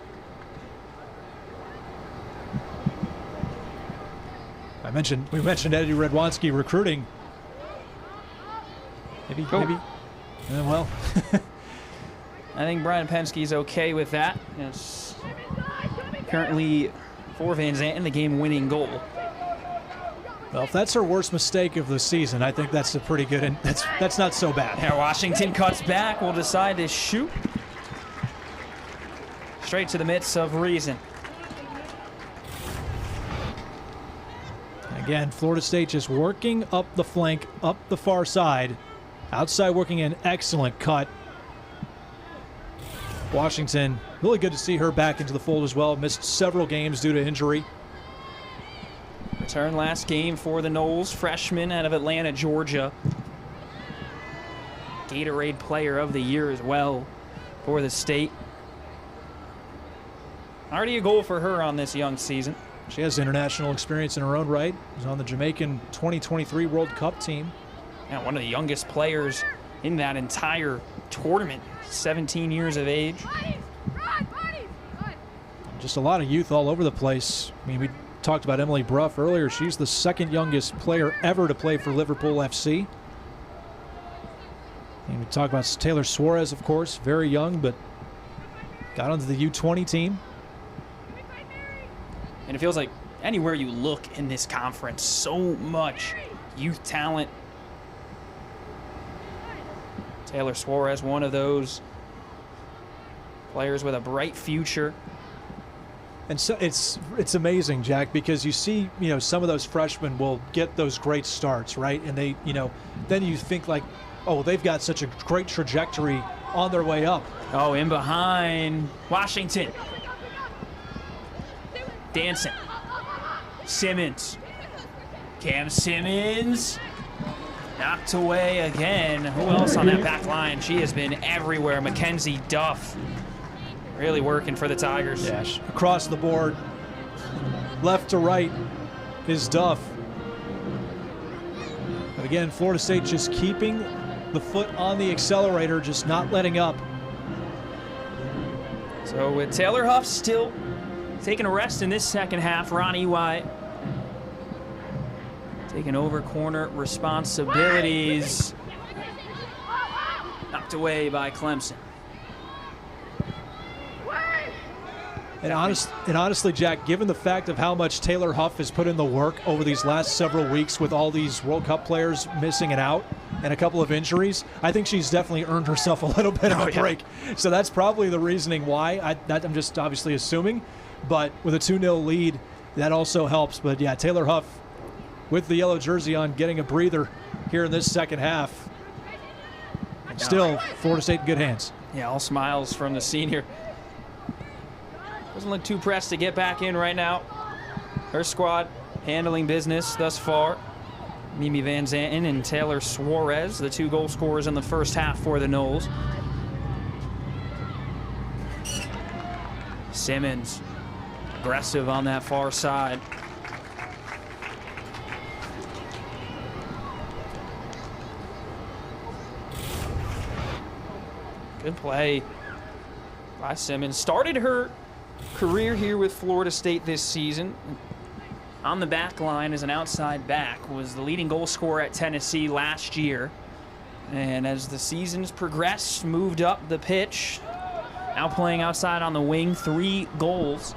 [SPEAKER 2] We mentioned Eddie Redwanski recruiting. Maybe. Well,
[SPEAKER 1] I think Brian Penske's okay with that. It's currently for Van Zanten the game-winning goal.
[SPEAKER 2] well, if that's her worst mistake of the season, I think that's a pretty good, and that's not so bad.
[SPEAKER 1] Now Washington cuts back, will decide to shoot. Straight to the midst of reason.
[SPEAKER 2] Again, Florida State just working up the flank, up the far side. Outside working an excellent cut. Washington, really good to see her back into the fold as well. Missed several games due to injury.
[SPEAKER 1] Return last game for the Noles, freshman out of Atlanta, Georgia. Gatorade Player of the Year as well for the state. Already a goal for her on this young season.
[SPEAKER 2] She has international experience in her own right. Was on the Jamaican 2023 World Cup team.
[SPEAKER 1] Yeah, one of the youngest players in that entire tournament, 17 years of age.
[SPEAKER 2] Just a lot of youth all over the place. I mean, we talked about Emily Bruff earlier. She's the second youngest player ever to play for Liverpool FC. And we talk about Taylor Suarez, of course, very young, but got onto the U20 team.
[SPEAKER 1] And it feels like anywhere you look in this conference, so much youth talent. Taylor Suarez, one of those players with a bright future.
[SPEAKER 2] And so it's amazing, Jack, because you see, some of those freshmen will get those great starts, right? And they, then you think like, oh, they've got such a great trajectory on their way up.
[SPEAKER 1] Oh, in behind Washington. Dancing. Simmons. Cam Simmons. Knocked away again. Who else on that back line? She has been everywhere. Mackenzie Duff. Really working for the Tigers.
[SPEAKER 2] Yeah, across the board. Left to right is Duff. But again, Florida State just keeping the foot on the accelerator, just not letting up.
[SPEAKER 1] So with Taylor Huff still taking a rest in this second half, Ronnie White taking over corner responsibilities. Knocked away by Clemson.
[SPEAKER 2] And honestly, Jack, given the fact of how much Taylor Huff has put in the work over these last several weeks with all these World Cup players missing and out and a couple of injuries, I think she's definitely earned herself a little bit of a break. So that's probably the reasoning why. I'm just obviously assuming. But with a 2-0 lead, that also helps. But, yeah, Taylor Huff with the yellow jersey on getting a breather here in this second half. Still, Florida State in good hands.
[SPEAKER 1] Yeah, all smiles from the senior. Doesn't look too pressed to get back in right now. Her squad handling business thus far. Mimi Van Zanten and Taylor Suarez, the 2 goal scorers in the first half for the Noles. Simmons, aggressive on that far side. Good play by Simmons. Started her career here with Florida State this season. On the back line as an outside back, was the leading goal scorer at Tennessee last year. And as the seasons progressed, moved up the pitch. Now playing outside on the wing, 3 goals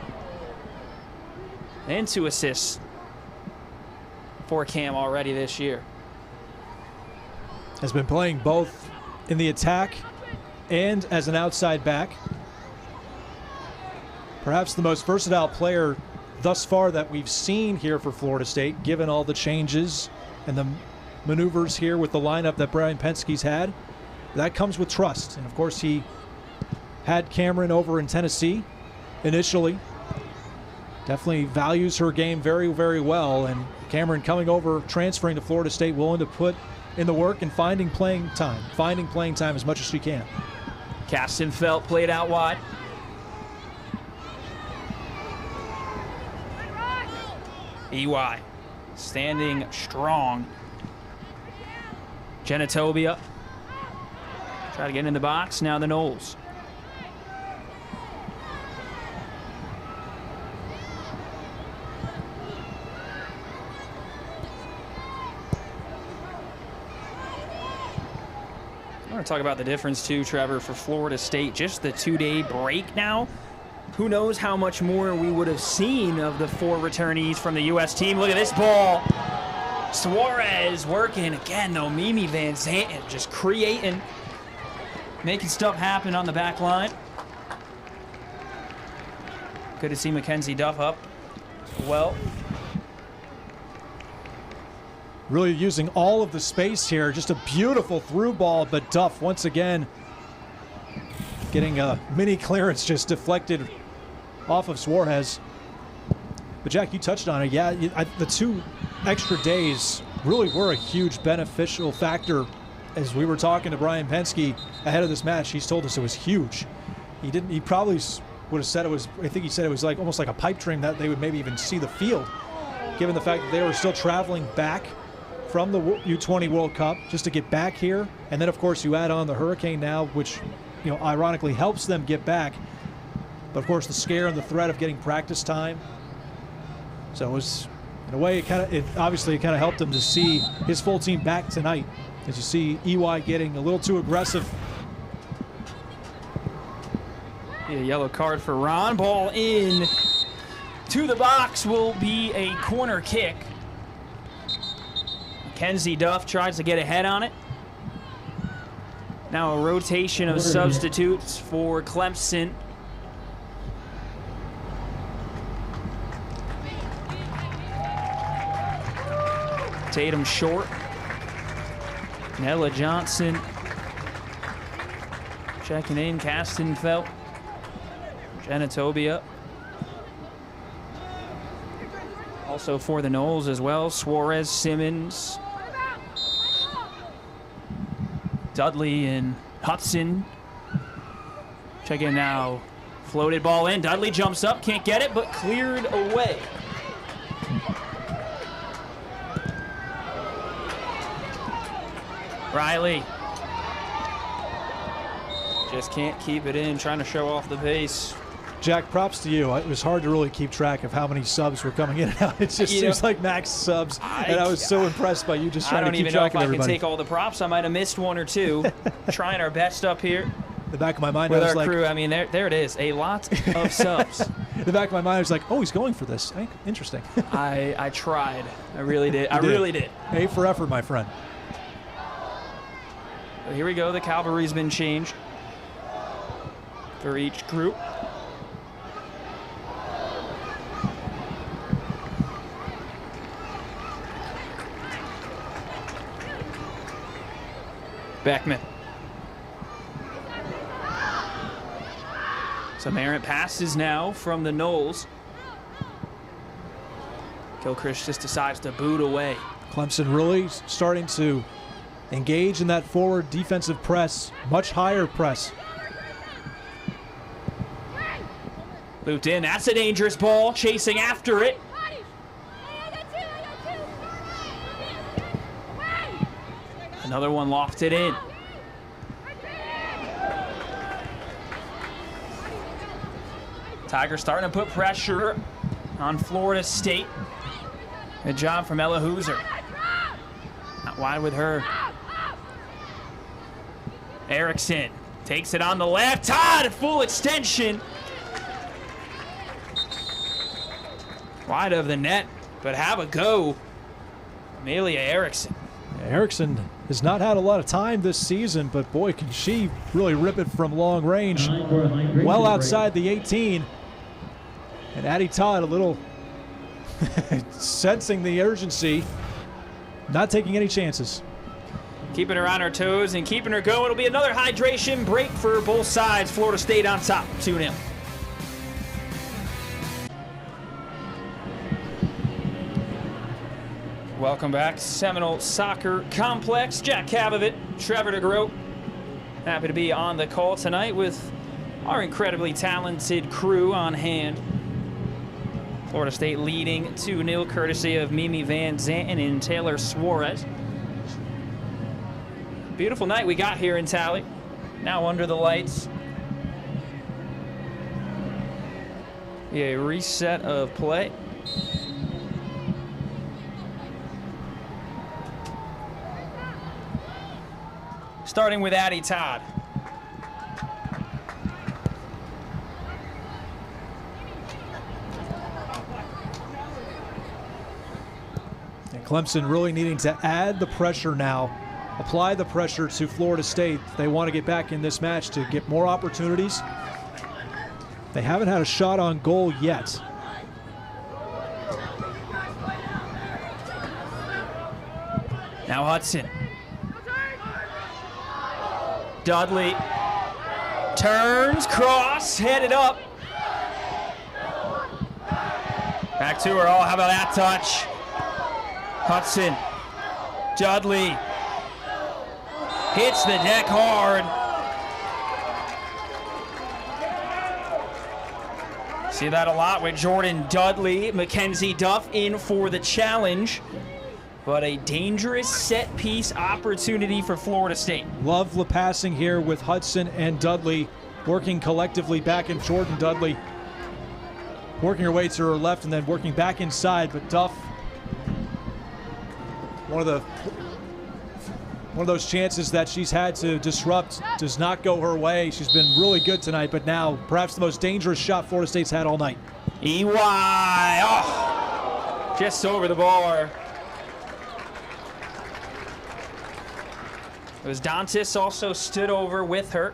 [SPEAKER 1] and 2 assists for Cam already this year.
[SPEAKER 2] Has been playing both in the attack and as an outside back. Perhaps the most versatile player thus far that we've seen here for Florida State, given all the changes and the maneuvers here with the lineup that Brian Penske's had. That comes with trust. And, of course, he had Cameron over in Tennessee initially. Definitely values her game very, very well. And Cameron coming over, transferring to Florida State, willing to put in the work and finding playing time as much as she can.
[SPEAKER 1] Kastenfeld played out wide. EY standing strong. Genitobia try to get in the box. Now the Noles. I want to talk about the difference too, Trevor, for Florida State. Just the 2-day break now. Who knows how much more we would have seen of the 4 returnees from the U.S. team. Look at this ball. Suarez working again, though. Mimi Van Zanten just creating, making stuff happen on the back line. Good to see Mackenzie Duff up well.
[SPEAKER 2] Really using all of the space here. Just a beautiful through ball, but Duff once again getting a mini clearance just deflected off of Suarez. But Jack, you touched on it. Yeah, the 2 extra days really were a huge beneficial factor. As we were talking to Brian Penske ahead of this match, he's told us it was huge. He probably would have said it was, I think he said it was like almost like a pipe dream that they would maybe even see the field, given the fact that they were still traveling back from the U20 World Cup just to get back here. And then, of course, you add on the hurricane now, which, you know, ironically helps them get back. But, of course, the scare and the threat of getting practice time. So it was, in a way, it obviously kind of helped him to see his full team back tonight. As you see EY getting a little too aggressive.
[SPEAKER 1] A yellow card for Ron. Ball in to the box will be a corner kick. Mackenzie Duff tries to get ahead on it. Now a rotation of substitutes for Clemson. Tatum short. Nella Johnson checking in. Kastenfeld. Genitobia. Also for the Noles as well. Suarez, Simmons, Dudley, and Hudson. Check in now. Floated ball in. Dudley jumps up. Can't get it, but cleared away. Riley just can't keep it in, trying to show off the pace.
[SPEAKER 2] Jack, props to you. It was hard to really keep track of how many subs were coming in and out. It just seems like max subs, and I was so impressed by you just trying to keep track of everybody. I don't even know if I can take
[SPEAKER 1] all the props. I might have missed 1 or 2. Trying our best up here.
[SPEAKER 2] The back of my mind,
[SPEAKER 1] with
[SPEAKER 2] I was
[SPEAKER 1] our crew. I mean, there it is. A lot of subs.
[SPEAKER 2] the back of my mind, I was like, oh, he's going for this. Interesting.
[SPEAKER 1] I tried. I really did. I really did.
[SPEAKER 2] A for effort, my friend.
[SPEAKER 1] But here we go. The cavalry's been changed for each group. Beckman. Some errant passes now from the Knowles. Gilchrist just decides to boot away.
[SPEAKER 2] Clemson really starting to engage in that forward defensive press, much higher press.
[SPEAKER 1] Looped in. That's a dangerous ball. Chasing after it. Another one lofted in. Tigers starting to put pressure on Florida State. Good job from Ella Hooser. Not wide with her. Erickson takes it on the left. Todd, full extension. Wide of the net, but have a go. Amelia Erickson.
[SPEAKER 2] Yeah, Erickson has not had a lot of time this season, but boy, can she really rip it from long range. Well outside the 18. And Addie Todd a little sensing the urgency, not taking any chances.
[SPEAKER 1] Keeping her on her toes and keeping her going. It'll be another hydration break for both sides. Florida State on top, 2-0. Welcome back, Seminole Soccer Complex. Jack Kavovit, Trevor DeGroat. Happy to be on the call tonight with our incredibly talented crew on hand. Florida State leading 2-0, courtesy of Mimi Van Zanten and Taylor Suarez. Beautiful night we got here in Tally. Now under the lights. A reset of play. Starting with Addie Todd.
[SPEAKER 2] And Clemson really needing to add the pressure now, apply the pressure to Florida State. They want to get back in this match to get more opportunities. They haven't had a shot on goal yet.
[SPEAKER 1] Now Hudson. Dudley turns, cross, headed up. Back to her. Oh, how about that touch? Hudson. Dudley hits the deck hard. See that a lot with Jordan Dudley. Mackenzie Duff in for the challenge. But a dangerous set-piece opportunity for Florida State.
[SPEAKER 2] Love the passing here with Hudson and Dudley working collectively back in. Jordan Dudley working her way to her left and then working back inside, but Duff, one of those chances that she's had to disrupt does not go her way. She's been really good tonight, but now perhaps the most dangerous shot Florida State's had all night.
[SPEAKER 1] EY, oh, just over the bar. It was Dantas also stood over with her.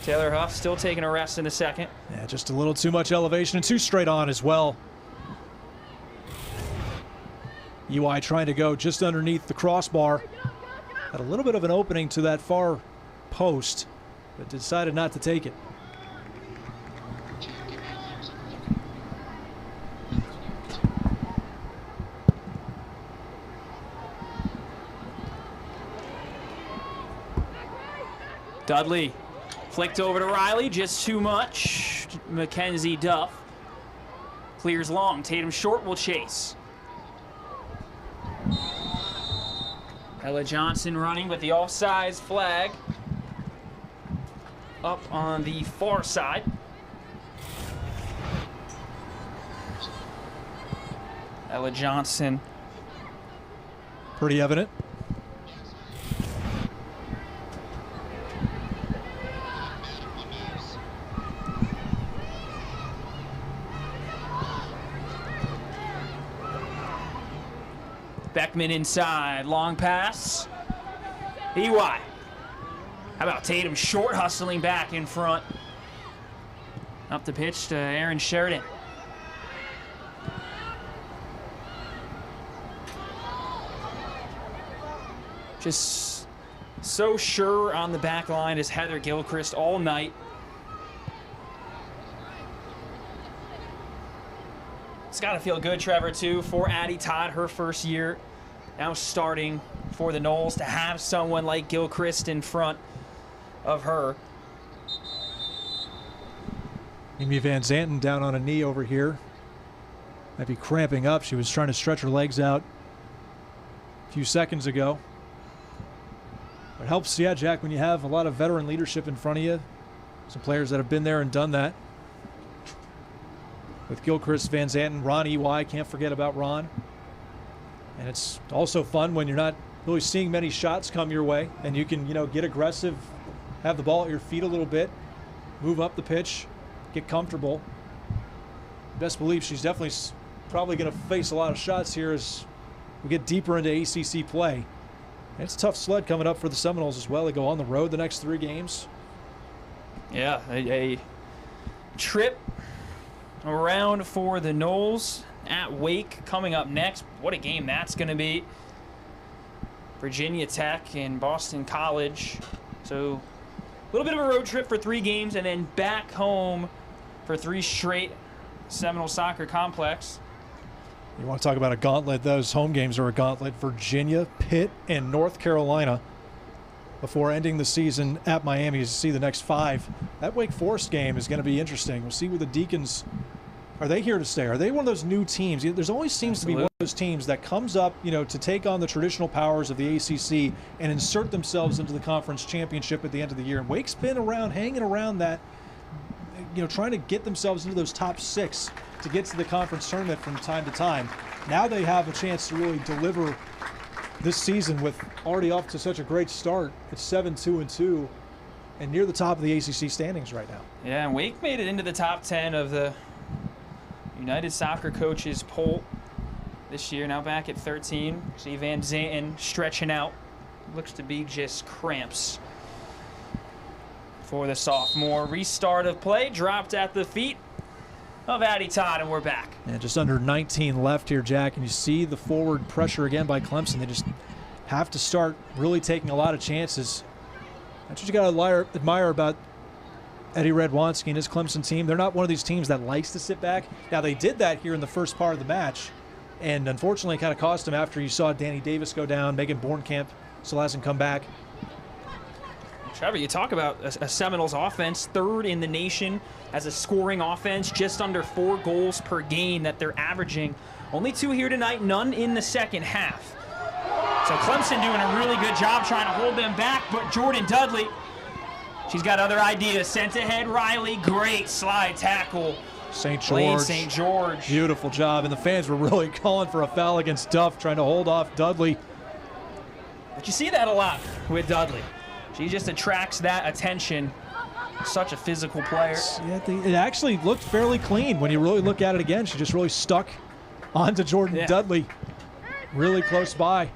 [SPEAKER 1] Taylor Huff still taking a rest in a second.
[SPEAKER 2] Yeah, just a little too much elevation and too straight on as well. UI trying to go just underneath the crossbar. Had a little bit of an opening to that far post, but decided not to take it.
[SPEAKER 1] Dudley flicked over to Riley, just too much. Mackenzie Duff clears long. Tatum Short will chase. Ella Johnson running with the offsides flag up on the far side. Ella Johnson.
[SPEAKER 2] Pretty evident.
[SPEAKER 1] Beckman inside, long pass. EY. How about Tatum short hustling back in front? Up the pitch to Aaron Sheridan. Just so sure on the back line is Heather Gilchrist all night. It's got to feel good, Trevor, too, for Addie Todd, her first year. Now starting for the Noles, to have someone like Gilchrist in front of her.
[SPEAKER 2] Amy Van Zanten down on a knee over here. Might be cramping up. She was trying to stretch her legs out a few seconds ago. It helps, yeah, Jack, when you have a lot of veteran leadership in front of you. Some players that have been there and done that. With Gilchrist, Van Zanten, Ron EY, can't forget about Ron. And it's also fun when you're not really seeing many shots come your way and you can, get aggressive, have the ball at your feet a little bit, move up the pitch, get comfortable. Best believe she's definitely probably going to face a lot of shots here as we get deeper into ACC play. And it's a tough sled coming up for the Seminoles as well. They go on the road the next 3 games.
[SPEAKER 1] Yeah, a trip around for the Noles at Wake coming up next. What a game that's going to be. Virginia Tech and Boston College. So a little bit of a road trip for 3 games and then back home for 3 straight Seminole Soccer Complex.
[SPEAKER 2] You want to talk about a gauntlet. Those home games are a gauntlet. Virginia, Pitt, and North Carolina before ending the season at Miami to see the next 5. That Wake Forest game is going to be interesting. We'll see where the Deacons, are they here to stay? Are they one of those new teams? There's always seems to be one of those teams that comes up, to take on the traditional powers of the ACC and insert themselves into the conference championship at the end of the year. And Wake's been around, hanging around that, trying to get themselves into those top 6 to get to the conference tournament from time to time. Now they have a chance to really deliver this season with already off to such a great start. It's 7-2-2 and near the top of the ACC standings right now.
[SPEAKER 1] Yeah, and Wake made it into the top 10 of the United Soccer Coaches poll this year, now back at 13. See Van Zanten stretching out. Looks to be just cramps for the sophomore. Restart of play, dropped at the feet of Addie Todd, and we're back.
[SPEAKER 2] Yeah, just under 19 left here, Jack, and you see the forward pressure again by Clemson. They just have to start really taking a lot of chances. That's what you got to admire about Eddie Redwanski and his Clemson team. They're not one of these teams that likes to sit back. Now, they did that here in the first part of the match, and unfortunately kind of cost them after you saw Danny Davis go down. Megan Bornkamp still hasn't come back.
[SPEAKER 1] Trevor, you talk about a Seminoles offense, 3rd in the nation as a scoring offense, just under 4 goals per game that they're averaging. Only 2 here tonight, none in the second half. So Clemson doing a really good job trying to hold them back, but Jordan Dudley, she's got other ideas. Sent ahead Riley, great slide tackle.
[SPEAKER 2] St. George.
[SPEAKER 1] St. George.
[SPEAKER 2] Beautiful job, and the fans were really calling for a foul against Duff, trying to hold off Dudley.
[SPEAKER 1] But you see that a lot with Dudley. She just attracts that attention. Such a physical player.
[SPEAKER 2] Yeah, it actually looked fairly clean when you really look at it again. She just really stuck onto Jordan Dudley. Really close by.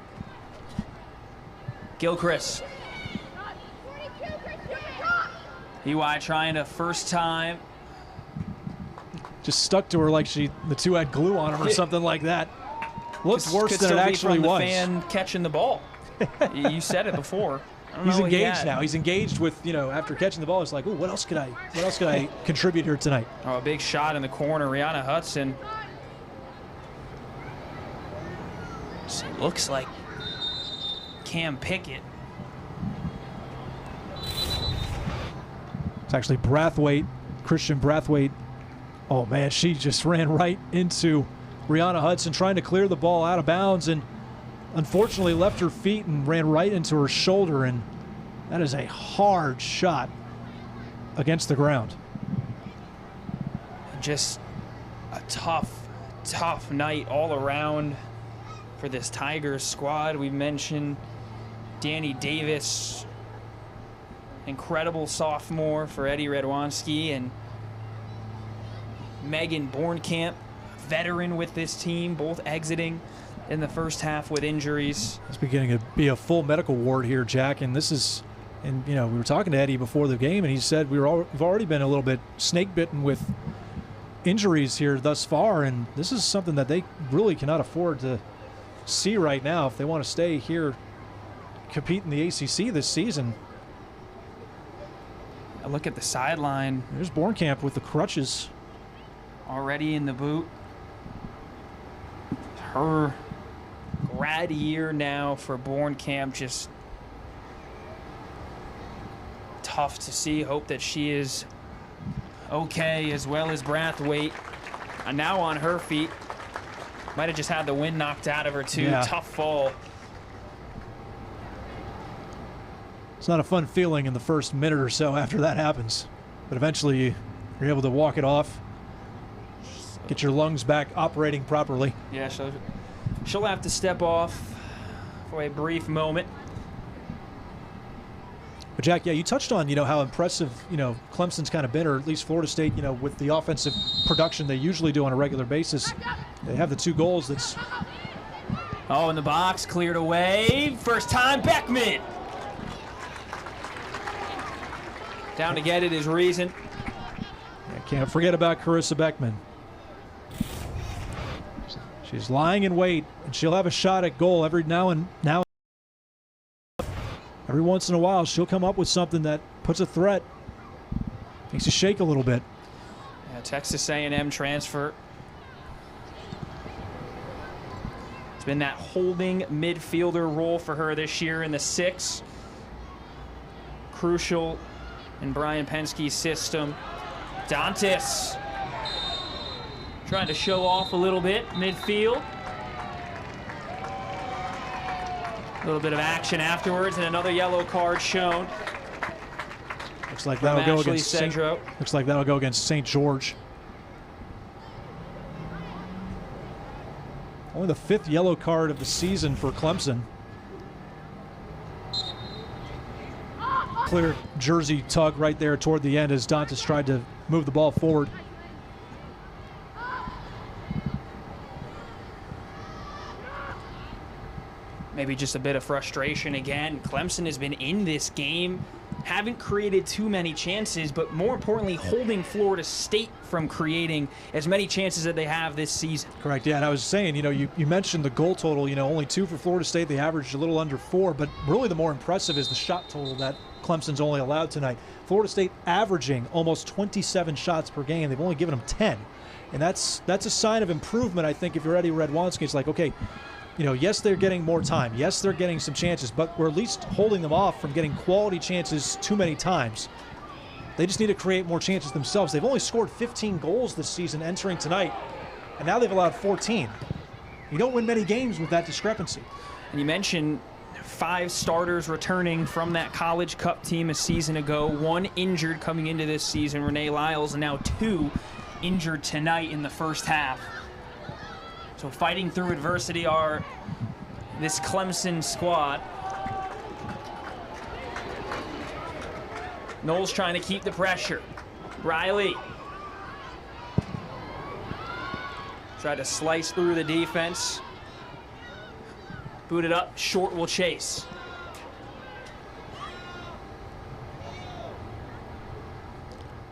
[SPEAKER 1] Gilchrist. EY trying to first time.
[SPEAKER 2] Just stuck to her like the 2 had glue on them or something like that. Looked worse than it actually was.
[SPEAKER 1] The fan catching the ball. You said it before.
[SPEAKER 2] He's engaged now. He's engaged with, after catching the ball, it's like, oh, what else could I contribute here tonight?
[SPEAKER 1] Oh, a big shot in the corner. Rihanna Hudson. So it looks like Cam Pickett.
[SPEAKER 2] It's actually Brathwaite, Christian Brathwaite. Oh, man, she just ran right into Rihanna Hudson trying to clear the ball out of bounds and unfortunately left her feet and ran right into her shoulder, and that is a hard shot against the ground.
[SPEAKER 1] Just a tough night all around for this Tigers squad. We mentioned Danny Davis, incredible sophomore for Eddie Redwanski, and Megan Bornkamp, veteran with this team, both exiting in the first half with injuries.
[SPEAKER 2] It's beginning to be a full medical ward here, Jack, and this is, and you know, we were talking to Eddie before the game, and he said we've already been a little bit snake bitten with injuries here thus far, and this is something that they really cannot afford to see right now if they want to stay here, compete in the ACC this season.
[SPEAKER 1] A look at the sideline.
[SPEAKER 2] There's Bornkamp with the crutches.
[SPEAKER 1] Already in the boot. Her grad year now for Bornkamp, just tough to see. Hope that she is okay, as well as Brathwaite. Now on her feet. Might have just had the wind knocked out of her too.
[SPEAKER 2] Yeah.
[SPEAKER 1] Tough fall.
[SPEAKER 2] It's not a fun feeling in the first minute or so after that happens, but eventually you're able to walk it off, get your lungs back operating properly.
[SPEAKER 1] Yeah, so she'll have to step off for a brief moment.
[SPEAKER 2] But Jack, yeah, you touched on, you know, how impressive, you know, Clemson's kind of been, or at least Florida State, you know, with the offensive production they usually do on a regular basis. They have the 2 goals. That's
[SPEAKER 1] in the box, cleared away. First time, Beckman. Down to get it is Reason.
[SPEAKER 2] Yeah, can't forget about Carissa Beckman. She's lying in wait, and she'll have a shot at goal every now and now. Every once in a while, she'll come up with something that puts a threat, makes you shake a little bit.
[SPEAKER 1] Yeah, Texas A&M transfer. It's been that holding midfielder role for her this year in the 6. Crucial in Brian Penske's system. Dantas trying to show off a little bit midfield. A little bit of action afterwards, and another yellow card shown.
[SPEAKER 2] Looks like that'll go against
[SPEAKER 1] Cedro.
[SPEAKER 2] Looks like that'll go against St. George. Only the 5th yellow card of the season for Clemson. Clear jersey tug right there toward the end as Dantas tried to move the ball forward.
[SPEAKER 1] Maybe just a bit of frustration again. Clemson has been in this game, haven't created too many chances, but more importantly, holding Florida State from creating as many chances that they have this season.
[SPEAKER 2] Correct, yeah, and I was saying, you know, you mentioned the goal total, you know, only 2 for Florida State. They averaged a little under 4, but really the more impressive is the shot total that Clemson's only allowed tonight. Florida State averaging almost 27 shots per game. They've only given them 10, and that's a sign of improvement, I think, if you're Eddie Redwanski. It's like, okay, you know, yes, they're getting more time. Yes, they're getting some chances, but we're at least holding them off from getting quality chances too many times. They just need to create more chances themselves. They've only scored 15 goals this season entering tonight, and now they've allowed 14. You don't win many games with that discrepancy.
[SPEAKER 1] And you mentioned 5 starters returning from that College Cup team a season ago. 1 injured coming into this season, Renee Lyles, and now 2 injured tonight in the first half. So fighting through adversity are this Clemson squad. Knowles trying to keep the pressure. Riley tried to slice through the defense. Booted up, Short will chase.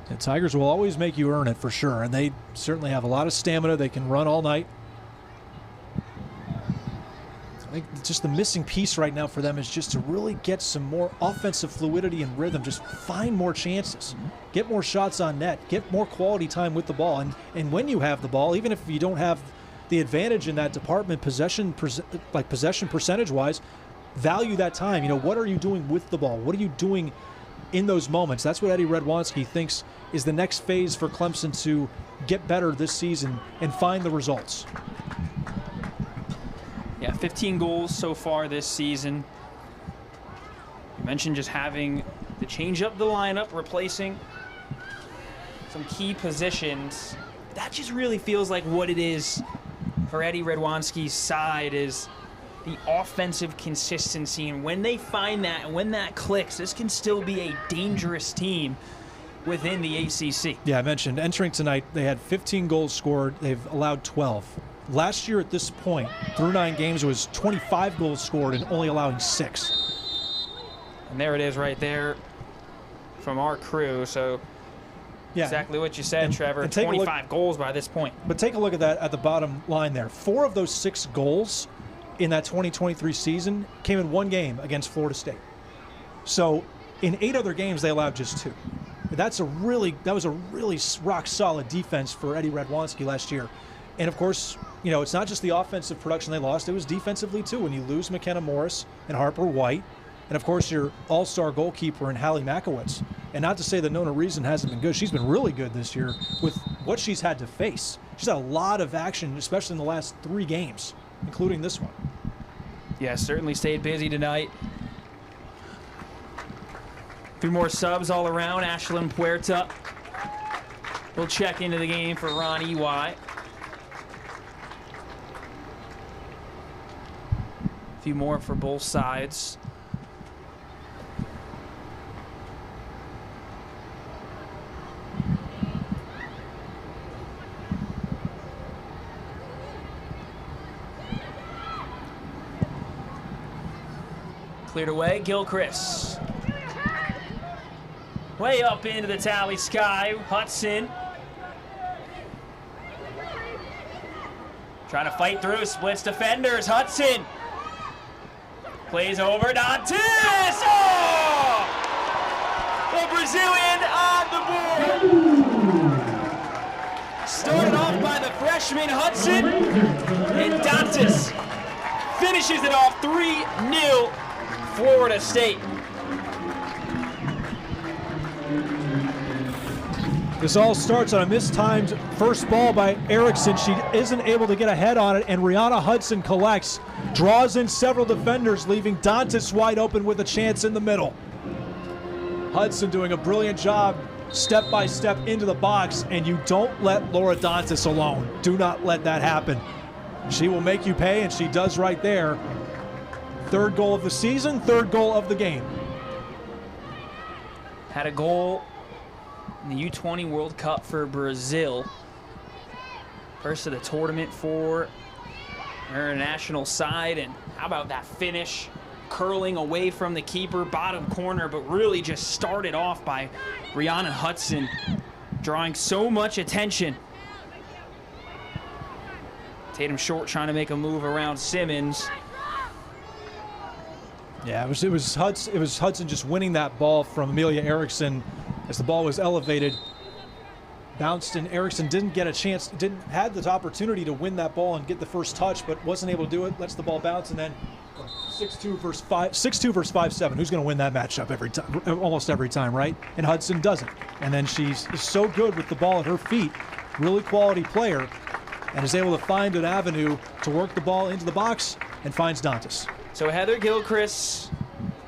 [SPEAKER 2] The Tigers will always make you earn it for sure, and they certainly have a lot of stamina. They can run all night. I think just the missing piece right now for them is just to really get some more offensive fluidity and rhythm. Just find more chances, get more shots on net, get more quality time with the ball. And when you have the ball, even if you don't have the advantage in that department, possession percentage-wise, value that time. You know, what are you doing with the ball? What are you doing in those moments? That's what Eddie Redwanski thinks is the next phase for Clemson to get better this season and find the results.
[SPEAKER 1] Yeah, 15 goals so far this season. You mentioned just having to change up the lineup, replacing some key positions. That just really feels like what it is for Eddie Redwanski's side, is the offensive consistency. And when they find that, and when that clicks, this can still be a dangerous team within the ACC.
[SPEAKER 2] Yeah, I mentioned entering tonight, they had 15 goals scored. They've allowed 12. Last year at this point, through 9 games, it was 25 goals scored and only allowing 6.
[SPEAKER 1] And there it is right there from our crew. So
[SPEAKER 2] Yeah.
[SPEAKER 1] exactly what you said, Trevor.
[SPEAKER 2] and take a look-
[SPEAKER 1] 25 goals by this point.
[SPEAKER 2] But take a look at that at the bottom line there. 4 of those 6 goals in that 2023 season came in 1 game against Florida State. So in 8 other games, they allowed just 2. That was a really rock solid defense for Eddie Radwanski last year. And of course, you know, it's not just the offensive production they lost, it was defensively too. When you lose McKenna Morris and Harper White, and of course your all-star goalkeeper in Hallie Makowitz. And not to say that Nona Reason hasn't been good. She's been really good this year with what she's had to face. She's had a lot of action, especially in the last 3 games, including this one.
[SPEAKER 1] Yeah, certainly stayed busy tonight. 3 more subs all around. Ashlyn Puerta will check into the game for Ron EY. A few more for both sides. Cleared away, Gilchrist. Way up into the tally sky, Hudson. Trying to fight through, splits defenders, Hudson. Plays over, Dantas! Oh! The Brazilian on the board. Started off by the freshman Hudson, and Dantas finishes it off 3-0 Florida State.
[SPEAKER 2] This all starts on a mistimed first ball by Erickson. She isn't able to get a head on it, and Rihanna Hudson collects, draws in several defenders, leaving Dantas wide open with a chance in the middle. Hudson doing a brilliant job step by step into the box, and you don't let Laura Dantas alone. Do not let that happen. She will make you pay, and she does right there. 3rd goal of the season, 3rd goal of the game.
[SPEAKER 1] Had a goal in the U20 World Cup for Brazil. First of the tournament for her national side. And how about that finish? Curling away from the keeper, bottom corner, but really just started off by Rihanna Hudson, drawing so much attention. Tatum Short trying to make a move around Simmons.
[SPEAKER 2] Yeah, it was Hudson just winning that ball from Amelia Erickson as the ball was elevated. Bounced, and Erickson didn't get a chance, had the opportunity to win that ball and get the first touch, but wasn't able to do it. Lets the ball bounce, and then 6-2 versus 5-7. Who's going to win that matchup every time? Almost every time, right? And Hudson doesn't. And then she's so good with the ball at her feet, really quality player, and is able to find an avenue to work the ball into the box and finds Dantas.
[SPEAKER 1] So Heather Gilchrist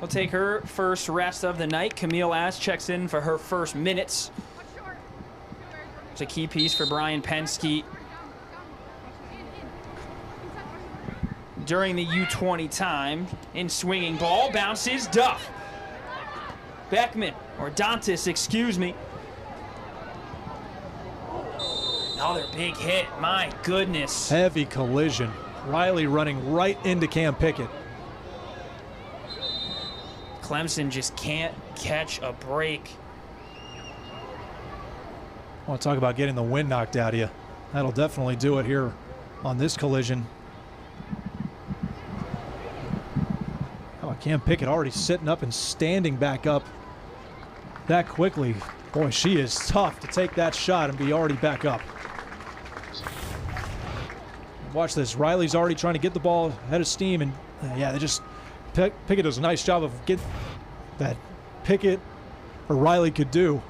[SPEAKER 1] will take her first rest of the night. Camille Ash checks in for her first minutes. It's a key piece for Brian Penske during the U20 time. In swinging ball, bounces Duff. Beckman, or Dantas, excuse me. Another big hit, my goodness.
[SPEAKER 2] Heavy collision. Riley running right into Cam Pickett.
[SPEAKER 1] Clemson just can't catch a break.
[SPEAKER 2] I want to talk about getting the wind knocked out of you. That'll definitely do it here on this collision. Oh, Cam Pickett already sitting up and standing back up that quickly. Boy, she is tough to take that shot and be already back up. Watch this. Riley's already trying to get the ball ahead of steam, and yeah, they just Pickett does a nice job of getting that Pickett or Riley could do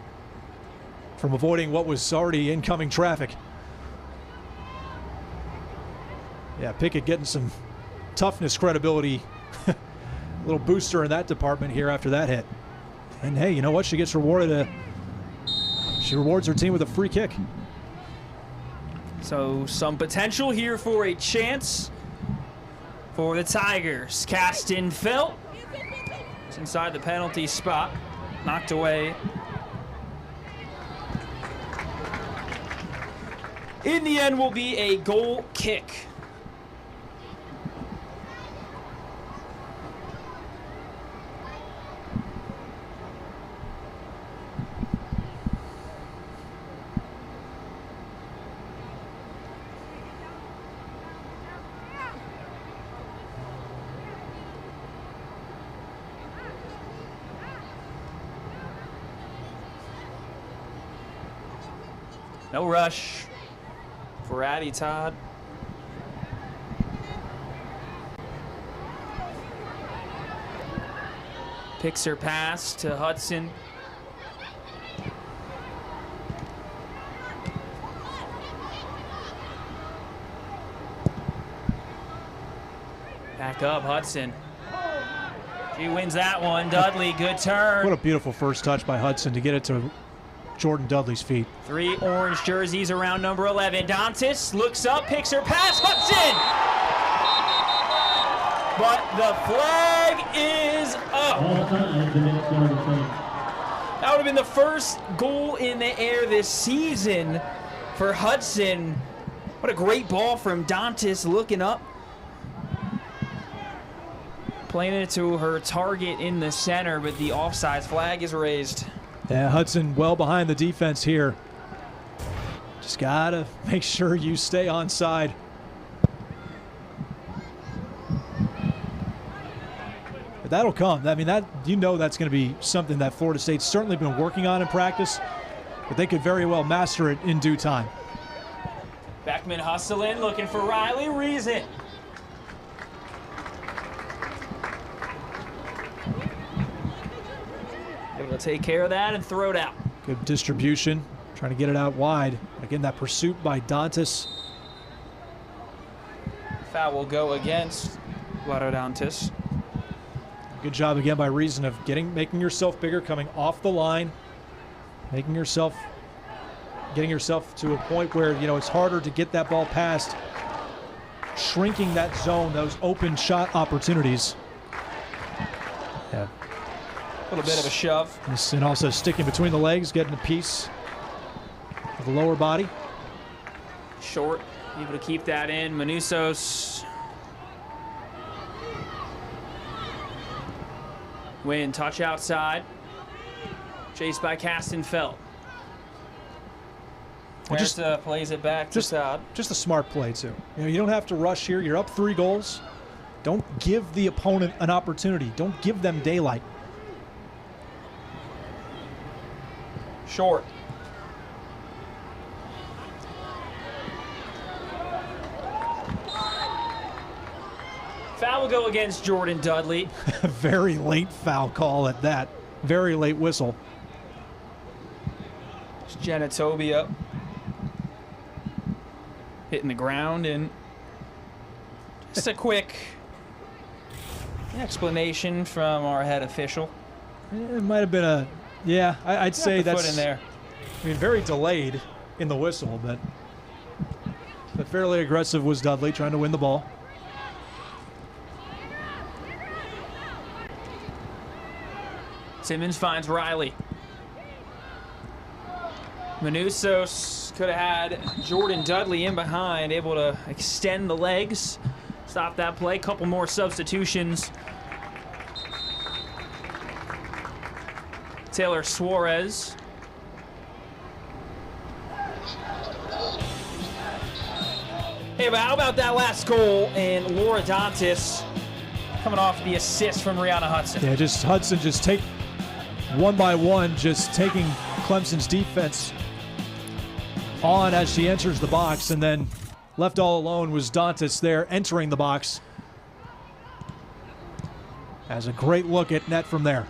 [SPEAKER 2] from avoiding what was already incoming traffic. Yeah, Pickett getting some toughness, credibility, a little booster in that department here after that hit. And hey, you know what? She gets rewarded. She rewards her team with a free kick.
[SPEAKER 1] So some potential here for a chance for the Tigers. Caston Felt. It's inside the penalty spot. Knocked away. in the end will be a goal kick. No rush for Addie Todd. Picks her pass to Hudson. Back up, Hudson. She wins that one. Dudley, good turn.
[SPEAKER 2] What a beautiful first touch by Hudson to get it to Jordan Dudley's feet.
[SPEAKER 1] 3 orange jerseys around number 11. Dantas looks up, picks her pass. Hudson! But the flag is up. That would have been the first goal in the air this season for Hudson. What a great ball from Dantas, looking up. Playing it to her target in the center, but the offsides flag is raised.
[SPEAKER 2] Yeah, Hudson well behind the defense here. Just gotta make sure you stay onside. But that'll come. I mean, that's going to be something that Florida State's certainly been working on in practice, but they could very well master it in due time.
[SPEAKER 1] Beckman hustling, looking for Riley Reason. Able to take care of that and throw it out.
[SPEAKER 2] Good distribution, trying to get it out wide. Again, that pursuit by Dantas.
[SPEAKER 1] Foul will go against Dantas.
[SPEAKER 2] Good job again by reason of making yourself bigger, coming off the line, getting yourself to a point where, it's harder to get that ball past, shrinking that zone, those open shot opportunities. Yeah.
[SPEAKER 1] A little bit of a shove.
[SPEAKER 2] And also sticking between the legs, getting a piece of the lower body.
[SPEAKER 1] Short, able to keep that in. Manusos. Win, touch outside. Chased by Castenfeld.
[SPEAKER 2] Well, just
[SPEAKER 1] plays it back to Todd.
[SPEAKER 2] Just a smart play, too. You don't have to rush here. You're up 3 goals. Don't give the opponent an opportunity. Don't give them daylight.
[SPEAKER 1] Short. Foul will go against Jordan Dudley.
[SPEAKER 2] Very late foul call at that. Very late whistle.
[SPEAKER 1] It's Janatobia hitting the ground, and just a quick explanation from our head official.
[SPEAKER 2] It might have been I'd say that's
[SPEAKER 1] foot in there.
[SPEAKER 2] I mean, very delayed in the whistle, but fairly aggressive was Dudley trying to win the ball.
[SPEAKER 1] Simmons finds Riley. Manusos could have had Jordan Dudley in behind, able to extend the legs, stop that play. Couple more substitutions. Taylor Suarez. Hey, but how about that last goal and Laura Dantas coming off the assist from Rihanna Hudson?
[SPEAKER 2] Yeah, just Hudson just take one by one, just taking Clemson's defense on as she enters the box, and then left all alone was Dantas there entering the box. Has a great look at net from there.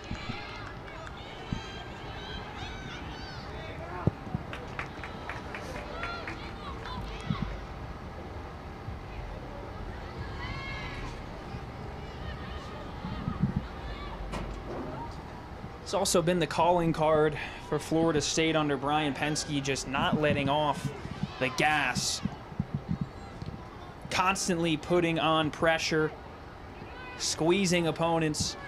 [SPEAKER 1] It's also been the calling card for Florida State under Brian Penske, just not letting off the gas. Constantly putting on pressure, squeezing opponents.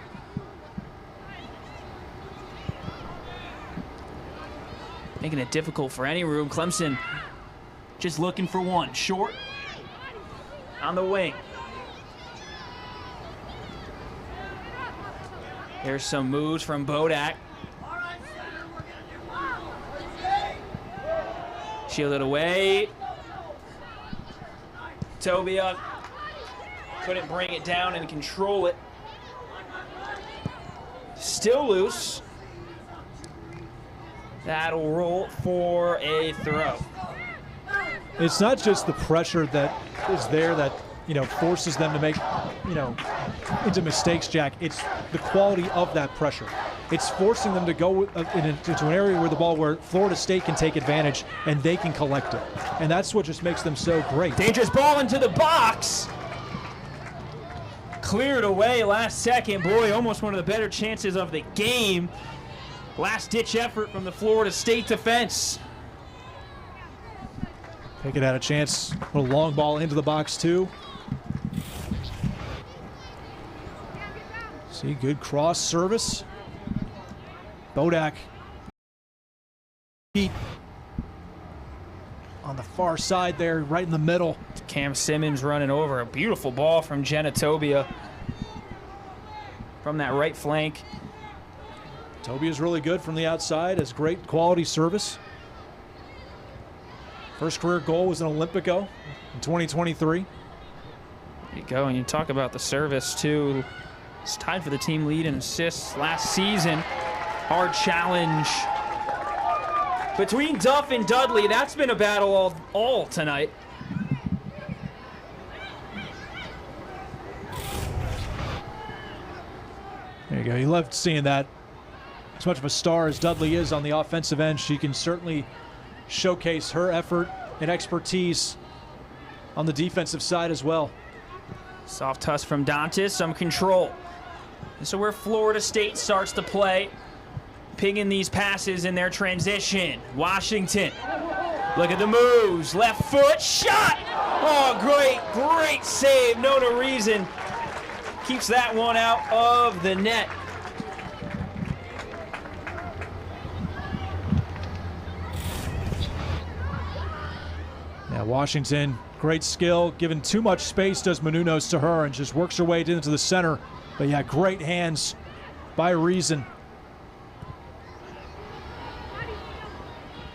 [SPEAKER 1] Making it difficult for any room. Clemson just looking for one. Short on the wing. There's some moves from Bodak. Shielded away. Tobia couldn't bring it down and control it. Still loose. That'll roll for a throw.
[SPEAKER 2] It's not just the pressure that is there that, forces them to make, into mistakes, Jack. It's the quality of that pressure. It's forcing them to go into an area where Florida State can take advantage and they can collect it. And that's what just makes them so great.
[SPEAKER 1] Dangerous ball into the box. Cleared away last second. Boy, almost one of the better chances of the game. Last-ditch effort from the Florida State defense.
[SPEAKER 2] Pickett had a chance. A little long ball into the box, too. See, good cross service. Bodak feet on the far side there, right in the middle.
[SPEAKER 1] Cam Simmons running over. A beautiful ball from Jenna Tobia from that right flank.
[SPEAKER 2] Tobia's really good from the outside. Has great quality service. First career goal was an Olympico in 2023.
[SPEAKER 1] There you go, and you talk about the service too. It's tied for the team lead in assists last season. Hard challenge between Duff and Dudley. That's been a battle all tonight.
[SPEAKER 2] There you go. You love seeing that. As much of a star as Dudley is on the offensive end, she can certainly showcase her effort and expertise on the defensive side as well.
[SPEAKER 1] Soft toss from Dantas, some control. This is where Florida State starts to play. Pinging these passes in their transition. Washington, look at the moves. Left foot, shot! Oh, great save. Nona Reason keeps that one out of the net.
[SPEAKER 2] Yeah, Washington, great skill. Given too much space, does Menounos to her and just works her way into the center. But yeah, great hands by Reason.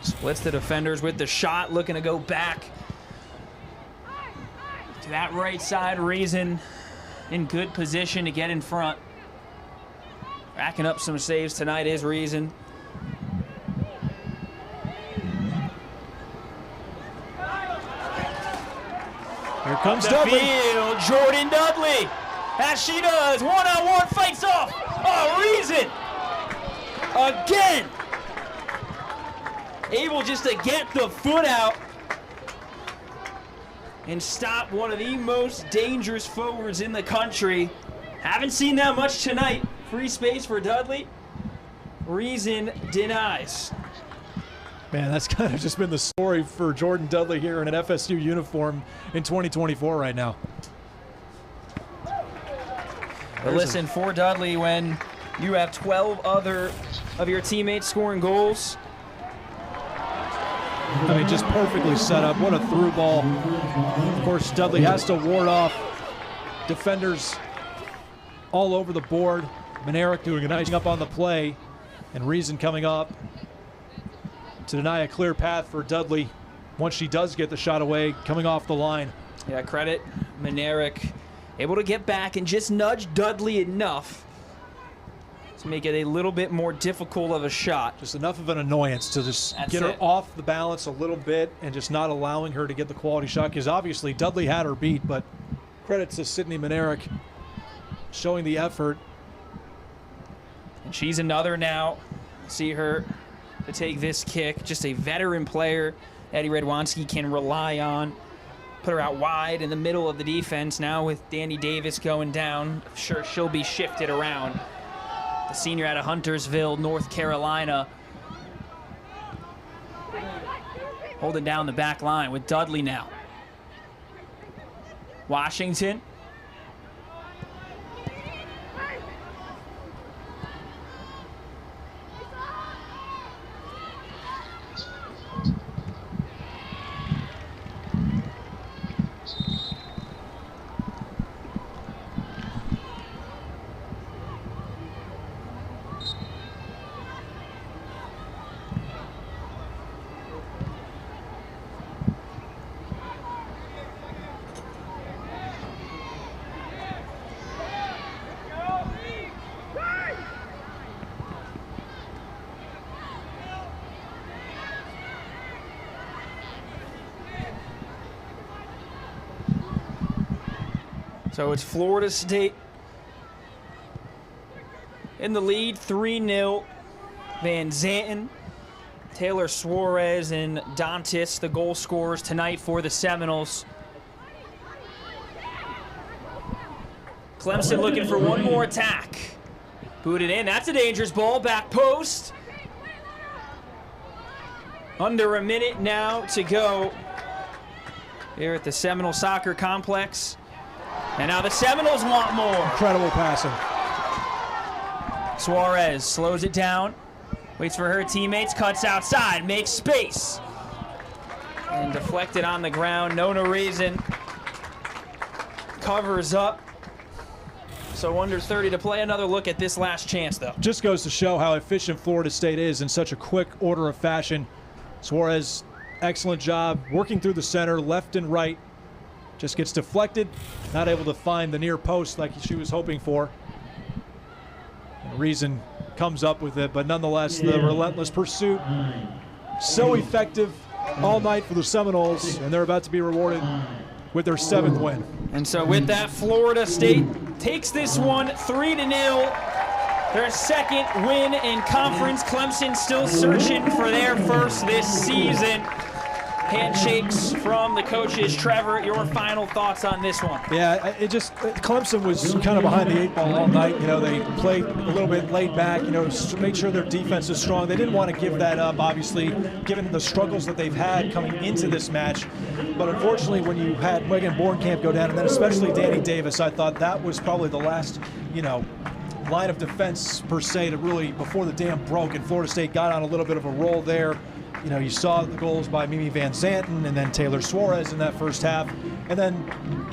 [SPEAKER 1] Splits the defenders with the shot, looking to go back to that right side. Reason in good position to get in front. Racking up some saves tonight is Reason.
[SPEAKER 2] Here comes
[SPEAKER 1] the
[SPEAKER 2] Dudley.
[SPEAKER 1] Field, Jordan Dudley, as she does, one-on-one fights off. Oh, Reason again. Able just to get the foot out and stop one of the most dangerous forwards in the country. Haven't seen that much tonight. Free space for Dudley. Reason denies.
[SPEAKER 2] Man, that's kind of just been the story for Jordan Dudley here in an FSU uniform in 2024 right now.
[SPEAKER 1] But listen, for Dudley, when you have 12 other of your teammates scoring goals,
[SPEAKER 2] I mean, just perfectly set up. What a through ball. Of course, Dudley has to ward off defenders all over the board. Manerick doing a nice job on the play, and Reason coming up to deny a clear path for Dudley once she does get the shot away coming off the line.
[SPEAKER 1] Yeah, credit Manerick, able to get back and just nudge Dudley enough to make it a little bit more difficult of a shot.
[SPEAKER 2] Just enough of an annoyance to just get her off the balance a little bit and just not allowing her to get the quality shot, because obviously Dudley had her beat, but credit to Sydney Manerick showing the effort.
[SPEAKER 1] And she's another now. See her to take this kick. Just a veteran player Eddie Redwanski can rely on. Put her out wide in the middle of the defense. Now with Danny Davis going down, I'm sure she'll be shifted around. The senior out of Huntersville, North Carolina. Holding down the back line with Dudley now. Washington. So it's Florida State in the lead, 3-0. Van Zanten, Taylor Suarez, and Dantas, the goal scorers tonight for the Seminoles. Clemson looking for one more attack. Booted in. That's a dangerous ball. Back post. Under a minute now to go here at the Seminole Soccer Complex. And now the Seminoles want more.
[SPEAKER 2] Incredible passing.
[SPEAKER 1] Suarez slows it down. Waits for her teammates. Cuts outside. Makes space. And deflected on the ground. No reason. Covers up. So under 30 to play. Another look at this last chance, though.
[SPEAKER 2] Just goes to show how efficient Florida State is in such a quick order of fashion. Suarez, excellent job working through the center, left and right. Just gets deflected, not able to find the near post like she was hoping for. And Reason comes up with it, but nonetheless, the relentless pursuit. So effective all night for the Seminoles, and they're about to be rewarded with their 7th win.
[SPEAKER 1] And so with that, Florida State takes this one 3-0. Their 2nd win in conference. Clemson still searching for their first this season. Handshakes from the coaches. Trevor, your final thoughts on this one?
[SPEAKER 2] Yeah, Clemson was kind of behind the 8 ball all night. You know, they played a little bit laid back, you know, to make sure their defense is strong. They didn't want to give that up, obviously, given the struggles that they've had coming into this match. But unfortunately, when you had Megan Bornkamp go down, and then especially Danny Davis, I thought that was probably the last, you know, line of defense per se to really, before the dam broke, and Florida State got on a little bit of a roll there. You know, you saw the goals by Mimi Van Zanten and then Taylor Suarez in that first half. And then